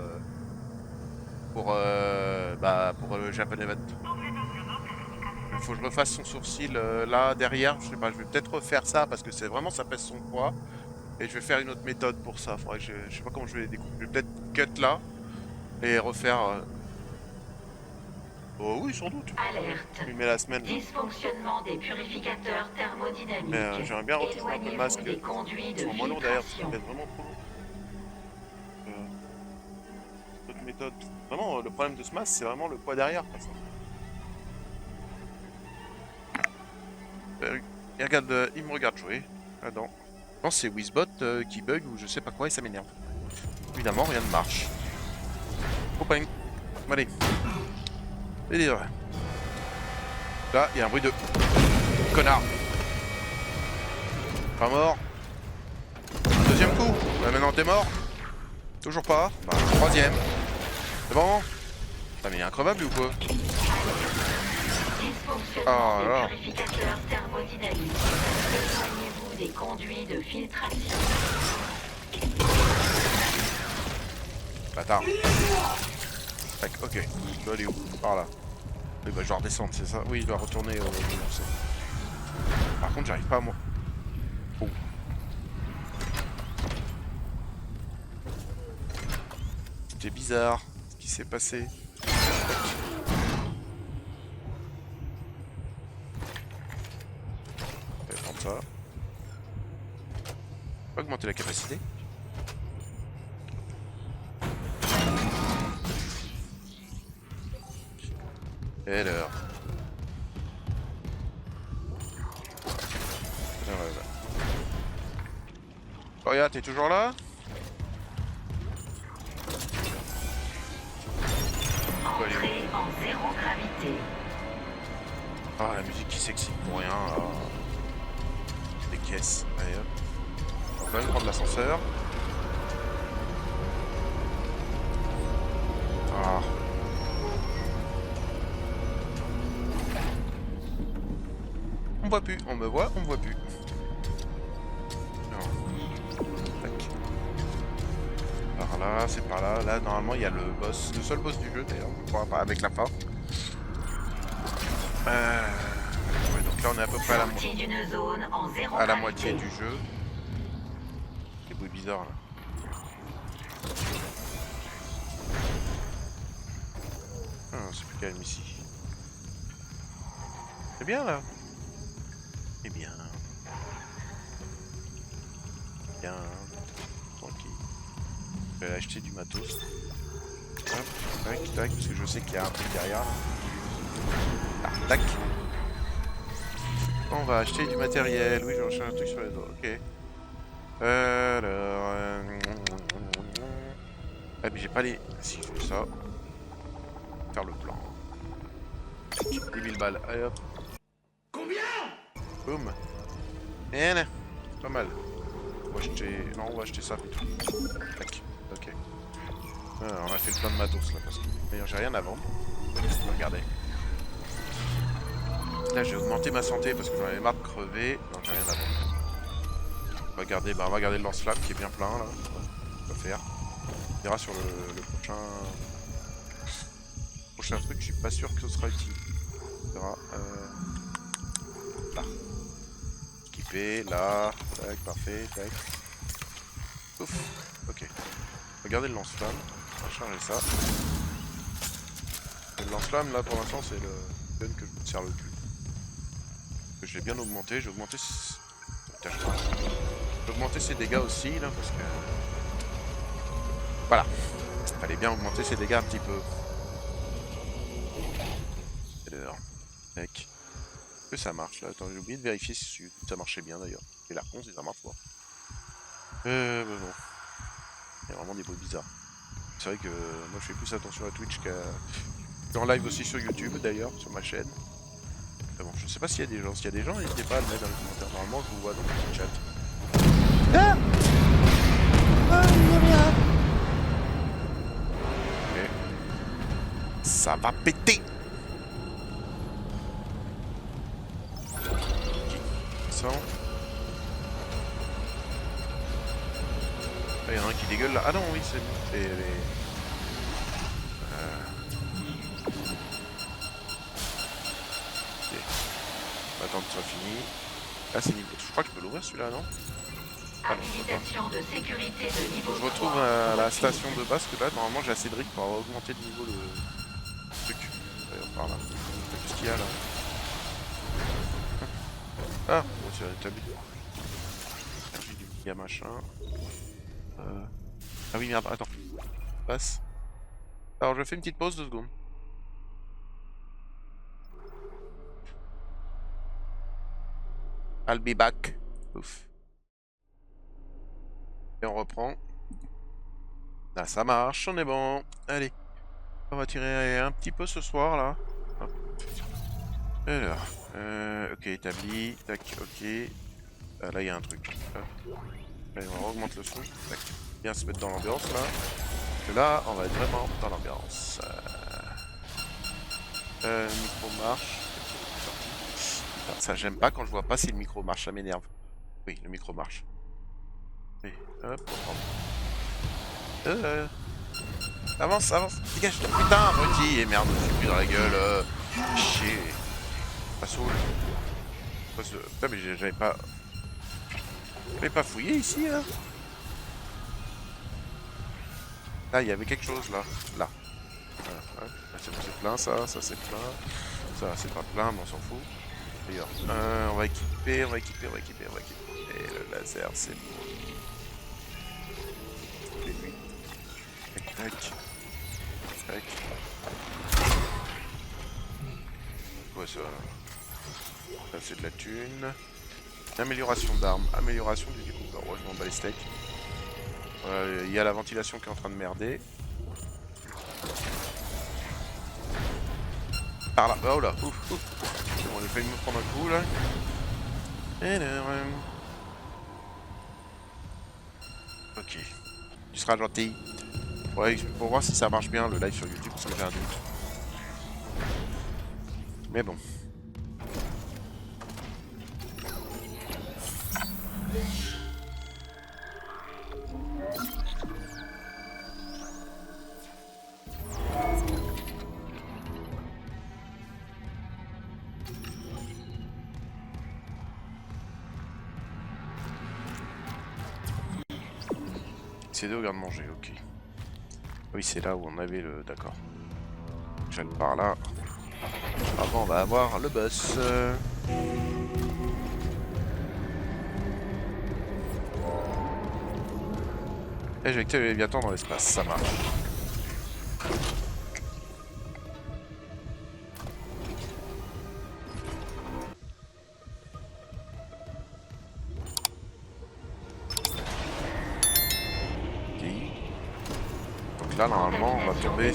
le Japan Event. Il faut que je refasse son sourcil là, derrière. Je sais pas, je vais peut-être refaire ça parce que c'est vraiment, ça pèse son poids. Et je vais faire une autre méthode pour ça. Faudrait que je sais pas comment je vais les découper. Je vais peut-être cut là et refaire... Oh oui, sans doute. Alerte. Je mets la semaine. Dysfonctionnement des purificateurs thermodynamiques. Mais j'aimerais bien retrouver un peu le masque. Éloignez-vous des conduits de Ils sont moins lourds derrière, parce qu'ils filtration. viennent vraiment trop lourd. Autre méthode. Vraiment, le problème de ce masque, c'est vraiment le poids derrière. Quoi, ça. Il regarde, il me regarde jouer. Là-dedans. Je pense que c'est Wizbot qui bug ou je sais pas quoi et ça m'énerve. Évidemment, rien ne marche. Copain. Allez. Et dire. Là, il y a un bruit de... Connard. Pas mort. Un deuxième coup. Bah, maintenant t'es mort. Toujours pas. Bah, un troisième. C'est bon. Ah, mais il y a increvable ou quoi? Dysfonctionnement Oh là là. des purificateurs thermodynamiques. Éloignez-vous des conduits de filtration. Bâtard. Tac, ok. Il doit aller où? Par là. Oui, bah je dois redescendre, c'est ça? Oui, il doit retourner au lancer. Par contre, j'arrive pas à moi. Oh. C'était bizarre ce qui s'est passé. Je vais prendre ça. On va augmenter la capacité. Et alors? Oh, regarde, t'es toujours là? Entrée en zéro gravité. Ah, la musique qui s'excite pour rien, là. Des caisses. Allez hop. On va quand même prendre l'ascenseur. Ah. On me voit plus. On me voit, on me voit plus. Non. Tac. Par là, c'est par là. Là, normalement, il y a le boss. Le seul boss du jeu, d'ailleurs. On pourra pas avec la fin. Ouais, donc là, on est à peu près Sortie d'une zone en zéro à la gravité. moitié du jeu. Des bruits bizarres, là. Ah, c'est plus calme ici. C'est bien, là. C'est bien. Bien. Tranquille. Je vais aller acheter du matos. Hop, tac, tac, parce que je sais qu'il y a un truc derrière. Là. Ah, tac. On va acheter du matériel. Oui, je recherche un truc sur les dos. Ok. Alors... Ah, mais j'ai pas les... Si, je fais ça. Faire le plan. 10 000 balles. Allez hop. Combien? Boum. Et là. Pas mal. On va acheter... Non, on va acheter ça plutôt. Tac. Ok. On a fait le plein de matos là parce que... D'ailleurs, j'ai rien à vendre. Regardez. Là, j'ai augmenté ma santé parce que j'en avais marre de crever. Non, j'ai rien à vendre. Regardez, bah, on va garder le lance-flamme qui est bien plein là. On va faire. On verra sur le prochain truc. Je suis pas sûr que ce sera utile. On verra. Là. Équipé, là. Tac, parfait. Tac. Ouf. Ok. Regardez le lance-flamme. On va charger ça. Et le lance-flamme là pour l'instant c'est le gun que je me sers le plus. Je l'ai bien augmenté, j'ai augmenté... Putain, j'ai augmenté ses dégâts aussi là parce que... Voilà. Fallait bien augmenter ses dégâts un petit peu. Alors... Tac. Que ça marche là. Attends, j'ai oublié de vérifier si ça marchait bien d'ailleurs. J'ai l'air con si ça marche pas. Bah bon. Il y a vraiment des bruits bizarres. C'est vrai que moi je fais plus attention à Twitch qu'à... Je suis en live aussi sur YouTube d'ailleurs, sur ma chaîne. Mais bon, je sais pas s'il y a des gens. S'il y a des gens, n'hésitez pas à le mettre dans les commentaires. Normalement, je vous vois dans le petit chat. Ah, ok. Ça va péter. Ça. Il y en a un qui dégueule là. Ah non, oui, c'est bon. C'est les... Ok. On va attendre que ce soit fini. Là, c'est niveau... Je crois que je peux l'ouvrir celui-là, non? Habilitation de sécurité de niveau Je retrouve 3. à la station de base que là, normalement, j'ai assez de briques pour augmenter de niveau le truc. D'ailleurs, par là. Qu'est-ce qu'il y a là? Ah, bon, c'est un tabu. Énergie du méga machin. Ah oui, merde, attends. Passe. Alors, je fais une petite pause, 2 secondes. I'll be back. Ouf. Et on reprend. Là, ça marche, on est bon. Allez. On va tirer un petit peu ce soir, là. Alors, ok, établi. Tac, ok. Là, il y a un truc. Allez, on augmente le son. Tac. Bien se mettre dans l'ambiance, là. Parce que là, on va être vraiment dans l'ambiance. Le micro marche. Alors, ça, j'aime pas quand je vois pas si le micro marche, ça m'énerve. Oui, le micro marche. Oui, hop, on prend. Avance, avance, dégage, putain, abruti, et merde, je suis plus dans la gueule, chier. Pas saoul. Putain, mais j'avais pas... J'avais pas fouillé ici, là. Là, il y avait quelque chose, là. Là. Voilà, ouais. Là, c'est plein, ça c'est plein. Ça, c'est pas plein, mais on s'en fout. D'ailleurs, on va équiper, on va équiper. Et le laser, c'est bon. Et lui. Tac, tac. Tac. Quoi ça? Ça c'est de la thune. Amélioration d'armes, amélioration du découpeur. Ouais, je m'en bats les steaks. Il y a la ventilation qui est en train de merder. Par là, oh là, ouf, ouf. Bon, j'ai failli me prendre un coup là. Et là, ok. Tu seras gentil. Ouais, pour voir si ça marche bien le live sur YouTube parce que j'ai un doute. Mais bon. Accéder au garde-manger, ok. Oui, c'est là où on avait le... D'accord. J'aille par là. Avant, on va avoir le boss. Éjecter le Léviathan dans l'espace, ça marche. Ok. Donc là, normalement, on va tomber...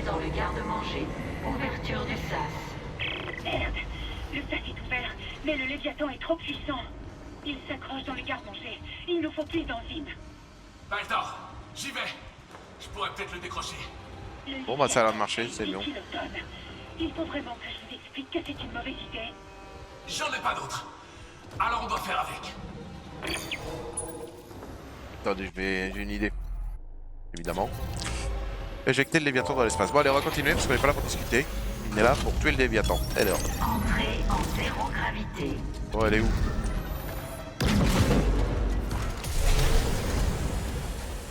Dans le garde-manger. Ouverture du sas. Merde, le sac est ouvert, mais le Léviathan est trop puissant. Il s'accroche dans le garde-manger. Il nous faut plus d'enzymes. Pas le temps. J'y vais. Je pourrais peut-être le décrocher. Bon bah ça a l'air de marcher, c'est bon. Il faut vraiment que je vous explique que c'est une mauvaise idée. J'en ai pas d'autre. Alors on doit faire avec. Attendez, j'ai une idée. Évidemment. Éjecter le Léviathan dans l'espace. Bon allez, on va continuer parce qu'on n'est pas là pour discuter. On est là pour tuer le Léviathan. Alors. Entrée en zéro gravité. Bon, elle est où?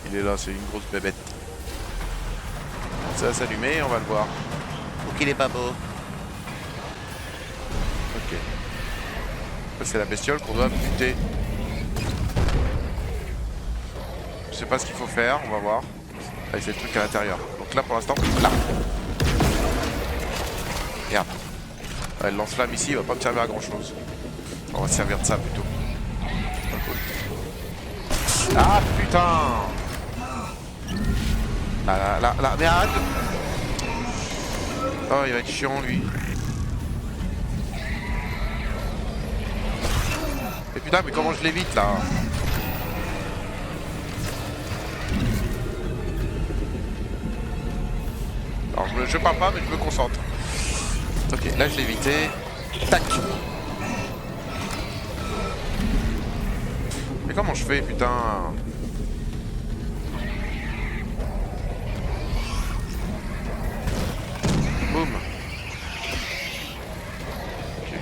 Il est là, c'est une grosse bébête. Ça va s'allumer, on va le voir. Donc il est pas beau. Ok. Ça c'est la bestiole qu'on doit buter. Je sais pas ce qu'il faut faire, on va voir. Allez, c'est le truc à l'intérieur. Donc là pour l'instant, là. Regarde. Ouais, le lance-flamme ici, il va pas me servir à grand chose. On va se servir de ça plutôt. Ah putain! Là, mais arrête de... Oh, il va être chiant lui. Et putain, mais comment je l'évite là? Alors je parle pas mais je me concentre. Ok, là je l'ai évité. Tac. Mais comment je fais putain? Boum. Ok.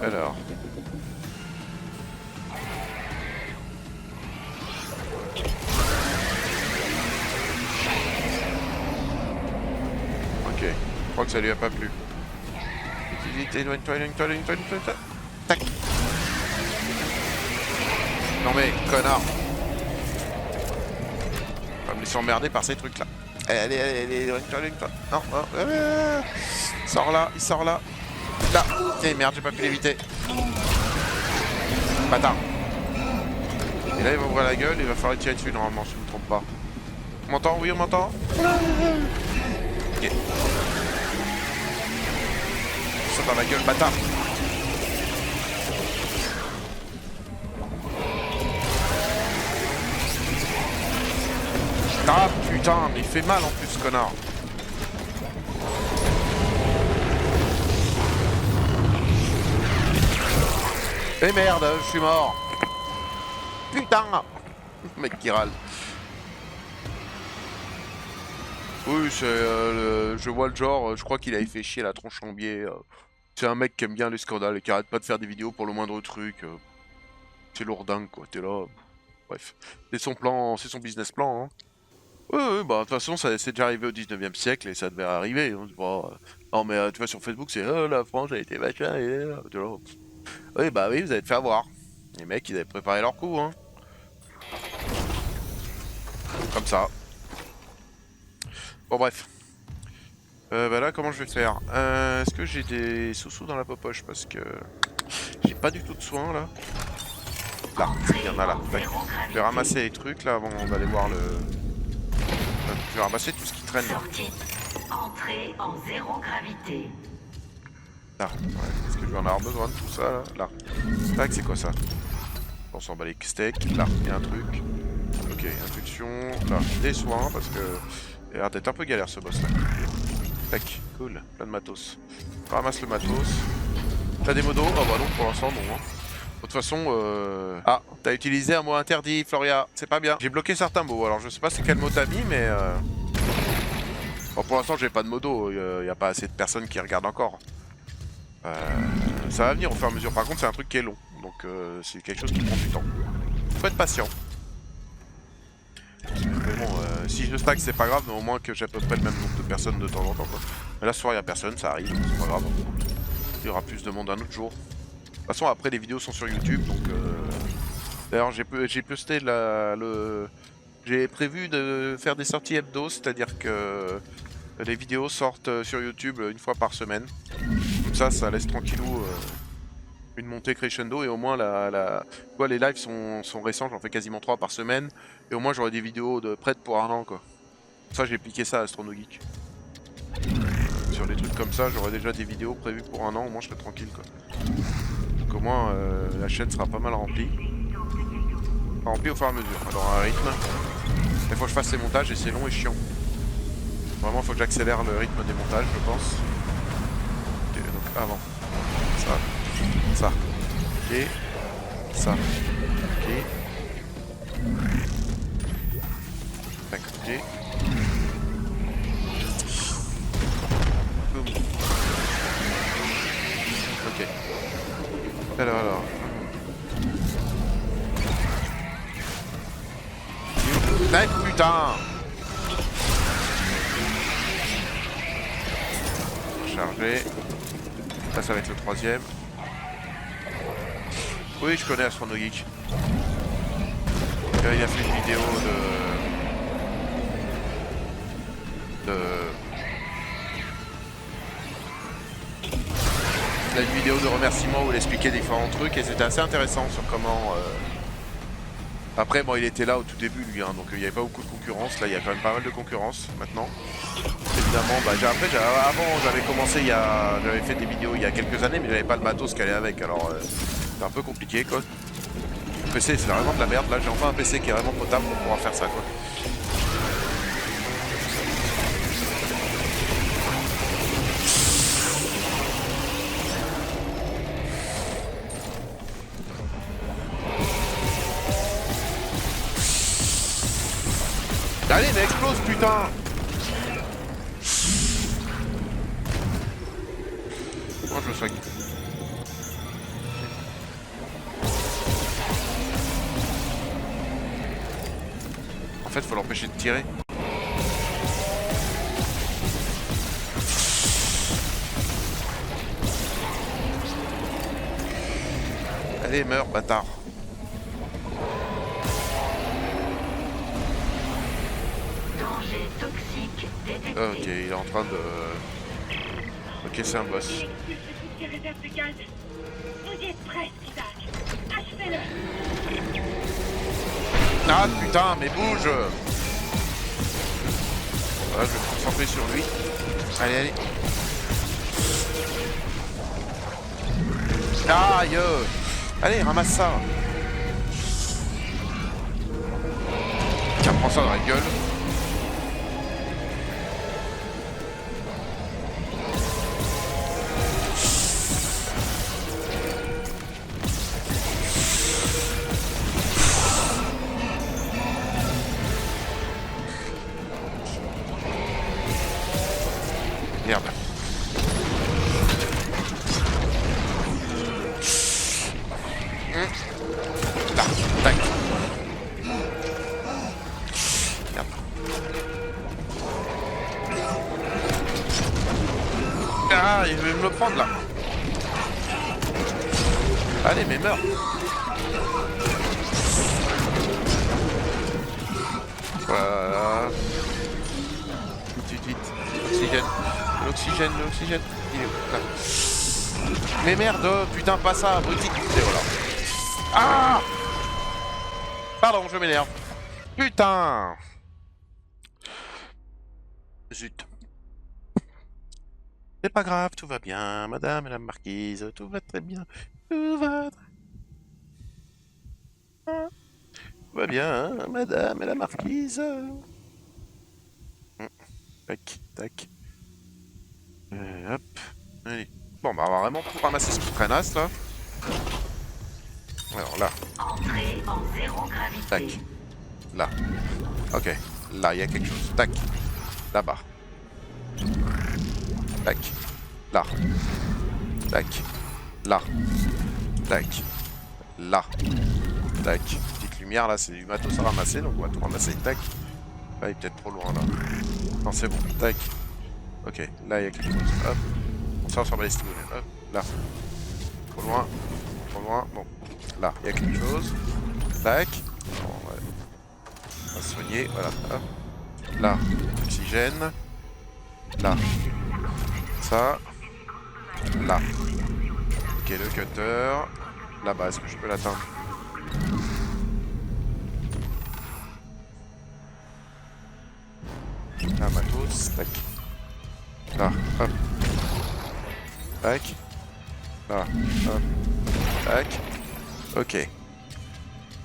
Alors. Ok. Je crois que ça lui a pas plu. Éloigne-toi. Tac. Non mais, connard. On va me laisser emmerder par ces trucs là. Allez, éloigne-toi. Non, il sort là. Là. Eh merde, j'ai pas pu l'éviter. Bâtard. Et là il va ouvrir la gueule, il va falloir tirer dessus normalement si je ne me trompe pas. On m'entend? Oui, on m'entend? Ok. Ça dans la gueule, bâtard. Ah putain, mais il fait mal en plus ce connard. Eh merde, je suis mort. Putain. Mec qui râle. Oui, c'est je vois le genre, je crois qu'il avait fait chier la tronche en biais. C'est un mec qui aime bien les scandales et qui arrête pas de faire des vidéos pour le moindre truc. C'est lourdingue quoi, t'es là. Bref, c'est son plan, c'est son business plan. Hein. Oui, bah de toute façon, ça c'est déjà arrivé au 19e siècle et ça devait arriver. Hein, non mais tu vois sur Facebook, c'est la France a été machin et t'es là. Oui, bah oui, vous allez te faire voir. Les mecs, ils avaient préparé leur coup, hein. Comme ça. Bon, bref. Bah là, comment je vais faire? Est-ce que j'ai des sous-sous dans la popoche? Parce que j'ai pas du tout de soins, là. Là, il y en a là. Je vais ramasser les trucs, là, avant d'aller voir le... Je vais ramasser tout ce qui traîne. Sortie. Entrée en zéro gravité. Là, ouais. Est-ce que je vais en avoir besoin de tout ça, là? Là. Tac, c'est quoi ça? On s'en bat les steaks. Là, il y a un truc. Ok, intuition. Là, des soins, parce que... Il a l'air d'être un peu galère, ce boss, là. Tac, cool. Plein de matos. On ramasse le matos. T'as des modos? Ah bah non, pour l'instant, non. Hein. De toute façon, Ah, t'as utilisé un mot interdit, Floria. C'est pas bien. J'ai bloqué certains mots, alors je sais pas c'est quel mot t'as mis, mais... Bon, pour l'instant, j'ai pas de modo. Y a pas assez de personnes qui regardent encore. Ça va venir au fur et à mesure. Par contre, c'est un truc qui est long. Donc, c'est quelque chose qui prend du temps. Faut être patient. Mais bon, si je stack, c'est pas grave, mais au moins que j'ai à peu près le même nombre de personnes de temps en temps. Quoi. Mais là, ce soir, il y a personne, ça arrive, c'est pas grave. Il y aura plus de monde un autre jour. De toute façon, après, les vidéos sont sur YouTube, donc... D'ailleurs, j'ai posté J'ai prévu de faire des sorties hebdo, c'est-à-dire que les vidéos sortent sur YouTube une fois par semaine. Comme ça laisse tranquillou une montée crescendo et au moins les lives sont récents, j'en fais quasiment 3 par semaine et au moins j'aurai des vidéos prêtes pour un an quoi. Ça j'ai appliqué ça à AstronoGeek. Sur des trucs comme ça j'aurai déjà des vidéos prévues pour un an, au moins je serai tranquille quoi. Donc au moins la chaîne sera pas mal remplie. Remplie au fur et à mesure, alors un rythme. Il faut que je fasse les montages et c'est long et chiant. Vraiment il faut que j'accélère le rythme des montages je pense. Ok donc avant. Ça, ok, ça, ok, tac, ok, boum, ok, alors, tac, putain, chargé, là ça va être le troisième. Oui, je connais AstronoGeek. Il a fait une vidéo a une vidéo de remerciement où il expliquait différents trucs et c'était assez intéressant sur comment... Après, bon, il était là au tout début, lui, hein, donc il n'y avait pas beaucoup de concurrence. Là, il y a quand même pas mal de concurrence maintenant. Évidemment, bah, avant, j'avais commencé, j'avais fait des vidéos il y a quelques années, mais j'avais pas le matos qui allait avec, alors c'était un peu compliqué, quoi. Le PC, c'est vraiment de la merde. Là, j'ai enfin un PC qui est vraiment potable pour pouvoir faire ça, quoi. Allez, mais explose, putain! Moi, je me soigne. En fait, faut l'empêcher de tirer. Allez, meurs, bâtard. Danger toxique détecté. Ok, il est en train de... Ok, c'est un boss. Il expulse toutes ses réserves de gaz. Vous y êtes presque, Isaac. Achevez-le. Ah putain, mais bouge! Voilà, je vais me concentrer sur lui. Allez, allez. Aïe! Allez, ramasse ça! Tiens, prends ça dans la gueule. Merde. Là, tac. Merde. Ah, il veut me le prendre là. Allez, mais meurs. Voilà. Vite, vite, vite. Oxygène. L'oxygène, l'oxygène. Il est où? Là. Mais merde, putain, pas ça, abruti. Et voilà. Ah! Pardon, je m'énerve. Putain! Zut. C'est pas grave, tout va bien, madame la marquise, tout va très bien. Tout va bien, hein, madame la marquise. Tac, tac. Hop. Allez. Bon, bah, on va vraiment tout ramasser ce qui traînasse là. Alors là. Entrée en zéro gravité. Tac. Là. Ok. Là, il y a quelque chose. Tac. Là-bas. Tac. Là. Tac. Là. Tac. Là. Tac. Petite lumière là, c'est du matos à ramasser, donc on va tout ramasser. Tac. Là, il est peut-être trop loin là. Non, c'est bon. Tac. Ok. Là, il y a quelque chose. Hop. On sort sur la baliste. Hop. Là. Trop loin. Trop loin. Bon. Là, il y a quelque chose. Tac. Bon, ouais. On va se soigner. Voilà. Hop. Là. Oxygène. Là. Ça. Là. Ok, le cutter. Là-bas, est-ce que je peux l'atteindre? Là, matos. Tac. Là. Hop. Tac. Là. Hop. Tac. Ok.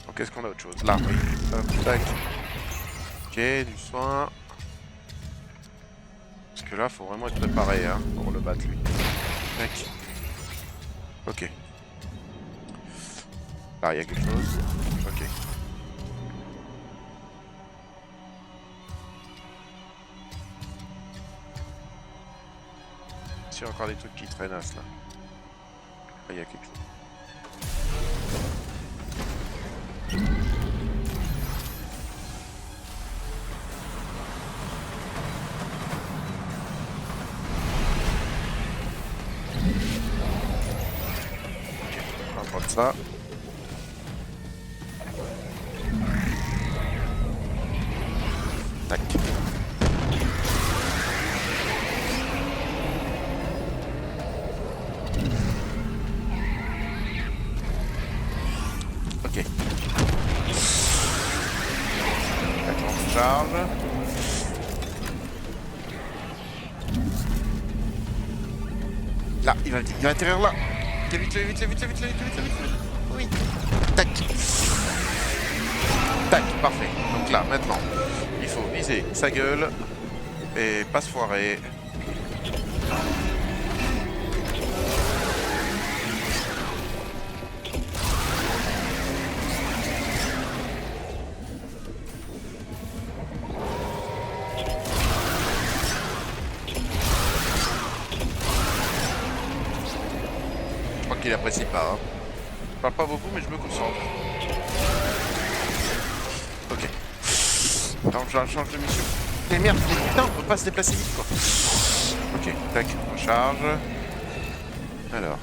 Donc, est-ce qu'on a autre chose? Là, oui. Hop. Tac. Ok, du soin. Parce que là, faut vraiment être préparé hein, pour le battre, lui. Tac. Ok. Là, il y a quelque chose. Ok. Il y a encore des trucs qui traînassent là. Là, il y a quelque chose. On va prendre ça. Tac. charge. Là, il va atterrir là. Vite. Oui. Tac. Tac, parfait. Donc là, maintenant, il faut viser sa gueule et pas se foirer. Je crois qu'il apprécie pas. Hein. Je parle pas beaucoup, mais je me concentre. Ok. Alors, je change de mission. Mais merde, putain, on peut pas se déplacer vite, quoi. Ok, tac, on charge. Alors.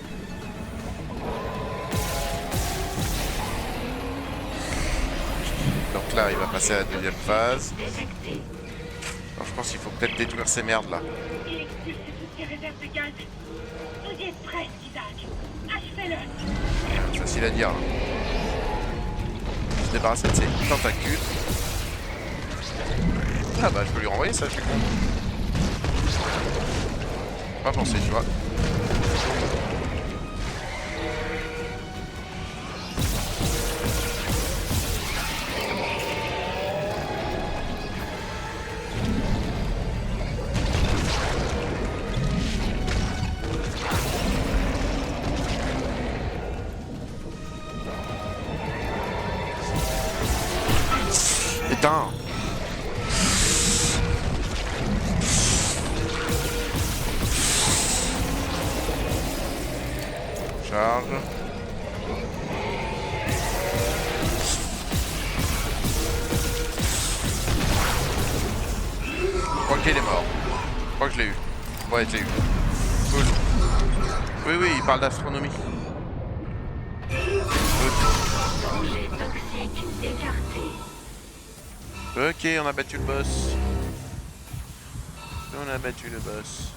Donc là, il va passer à la deuxième phase. Alors, je pense qu'il faut peut-être détruire ces merdes, là. Il expulse toutes ses réserves de gaz. Vous y êtes prêts, Isaac. Achevez-le. Facile à dire, là. Se débarrasser de ses tentacules. Ah bah, je peux lui renvoyer ça, je suis con. Pas pensé, tu vois. Putain. Charge. Je crois qu'il est mort. Je crois que je l'ai eu. Ouais, je l'ai eu. Cool. Oui, il parle d'astronomie. Danger toxique écarté. Ok, on a battu le boss. On a battu le boss.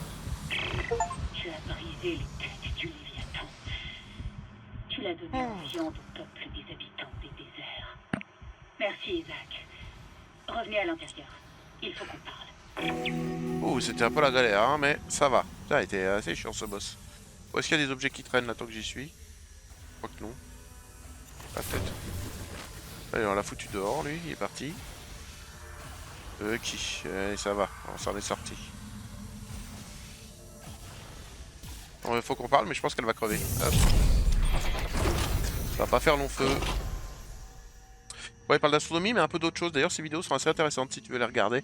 Tu as brisé les têtes du Léviathan. Tu l'as donné en viande au peuple des habitants des déserts. Merci, Isaac. Revenez à l'intérieur. Il faut qu'on parle. Oh, c'était un peu la galère, hein, mais ça va. Ça a été assez chiant ce boss. Bon, est-ce qu'il y a des objets qui traînent là tant que j'y suis? Je crois que non. Ah, peut-être. Allez, on l'a foutu dehors, lui, il est parti. Ok, allez, ça va, on s'en est sorti. Il faut qu'on parle, mais je pense qu'elle va crever. Hop. Ça va pas faire long feu. Ouais, il parle d'astronomie, mais un peu d'autres choses. D'ailleurs, ces vidéos sont assez intéressantes si tu veux les regarder.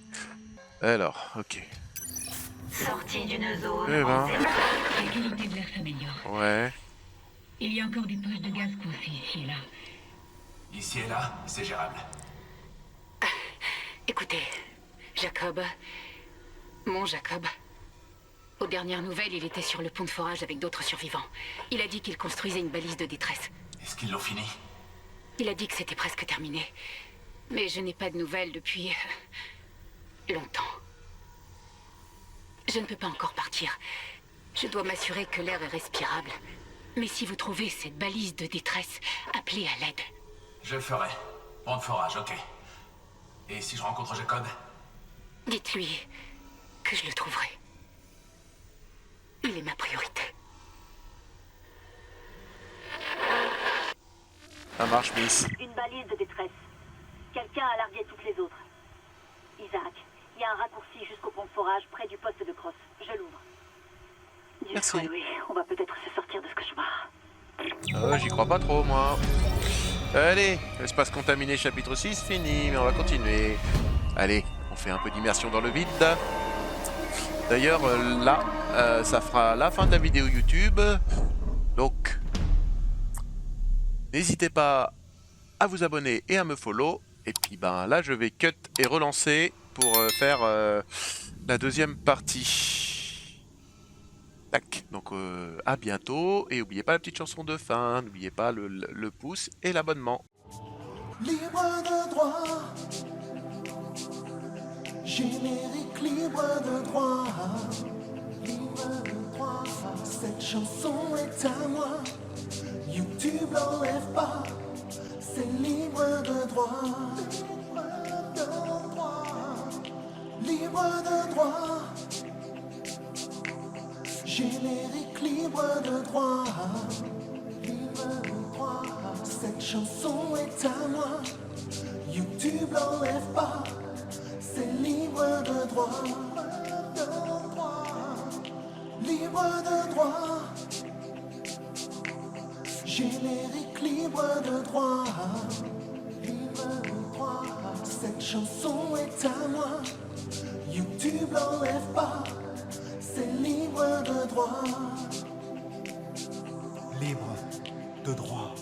Alors, ok. Sortie d'une zone Eh ben. encerclée. La qualité de l'air s'améliore. Ouais. Il y a encore des poches de gaz coincées ici et là. Ici et là, c'est gérable. Écoutez, Jacob, mon Jacob, aux dernières nouvelles, il était sur le pont de forage avec d'autres survivants. Il a dit qu'il construisait une balise de détresse. Est-ce qu'ils l'ont fini? Il a dit que c'était presque terminé. Mais je n'ai pas de nouvelles depuis longtemps. Je ne peux pas encore partir. Je dois m'assurer que l'air est respirable. Mais si vous trouvez cette balise de détresse, appelez à l'aide. Je le ferai. Pont de forage, ok. Et si je rencontre Jacob? Dites-lui que je le trouverai. Il est ma priorité. Ça marche, Miss. Une balise de détresse. Quelqu'un a largué toutes les autres. Isaac, il y a un raccourci jusqu'au pont de forage près du poste de crosse. Je l'ouvre. Dieu Merci. soit loué, on va peut-être se sortir de ce cauchemar. J'y crois pas trop, moi. Allez, espace contaminé chapitre 6, fini, mais on va continuer. Allez, on fait un peu d'immersion dans le vide. D'ailleurs, là, ça fera la fin de la vidéo YouTube. Donc, n'hésitez pas à vous abonner et à me follow. Et puis, ben là, je vais cut et relancer pour faire la deuxième partie. Tac, donc à bientôt. Et n'oubliez pas la petite chanson de fin. N'oubliez pas le pouce et l'abonnement. Libre de droit, générique libre de droit, libre de droit. Cette chanson est à moi, YouTube l'enlève pas, c'est libre de droit, libre de droit. libre de droit. Générique libre de droit. Libre de droit. Cette chanson est à moi. YouTube l'enlève pas. C'est libre de droit. Libre de droit. Générique libre de droit. Libre de droit. Cette chanson est à moi. YouTube l'enlève pas. C'est libre de droit. Libre de droit.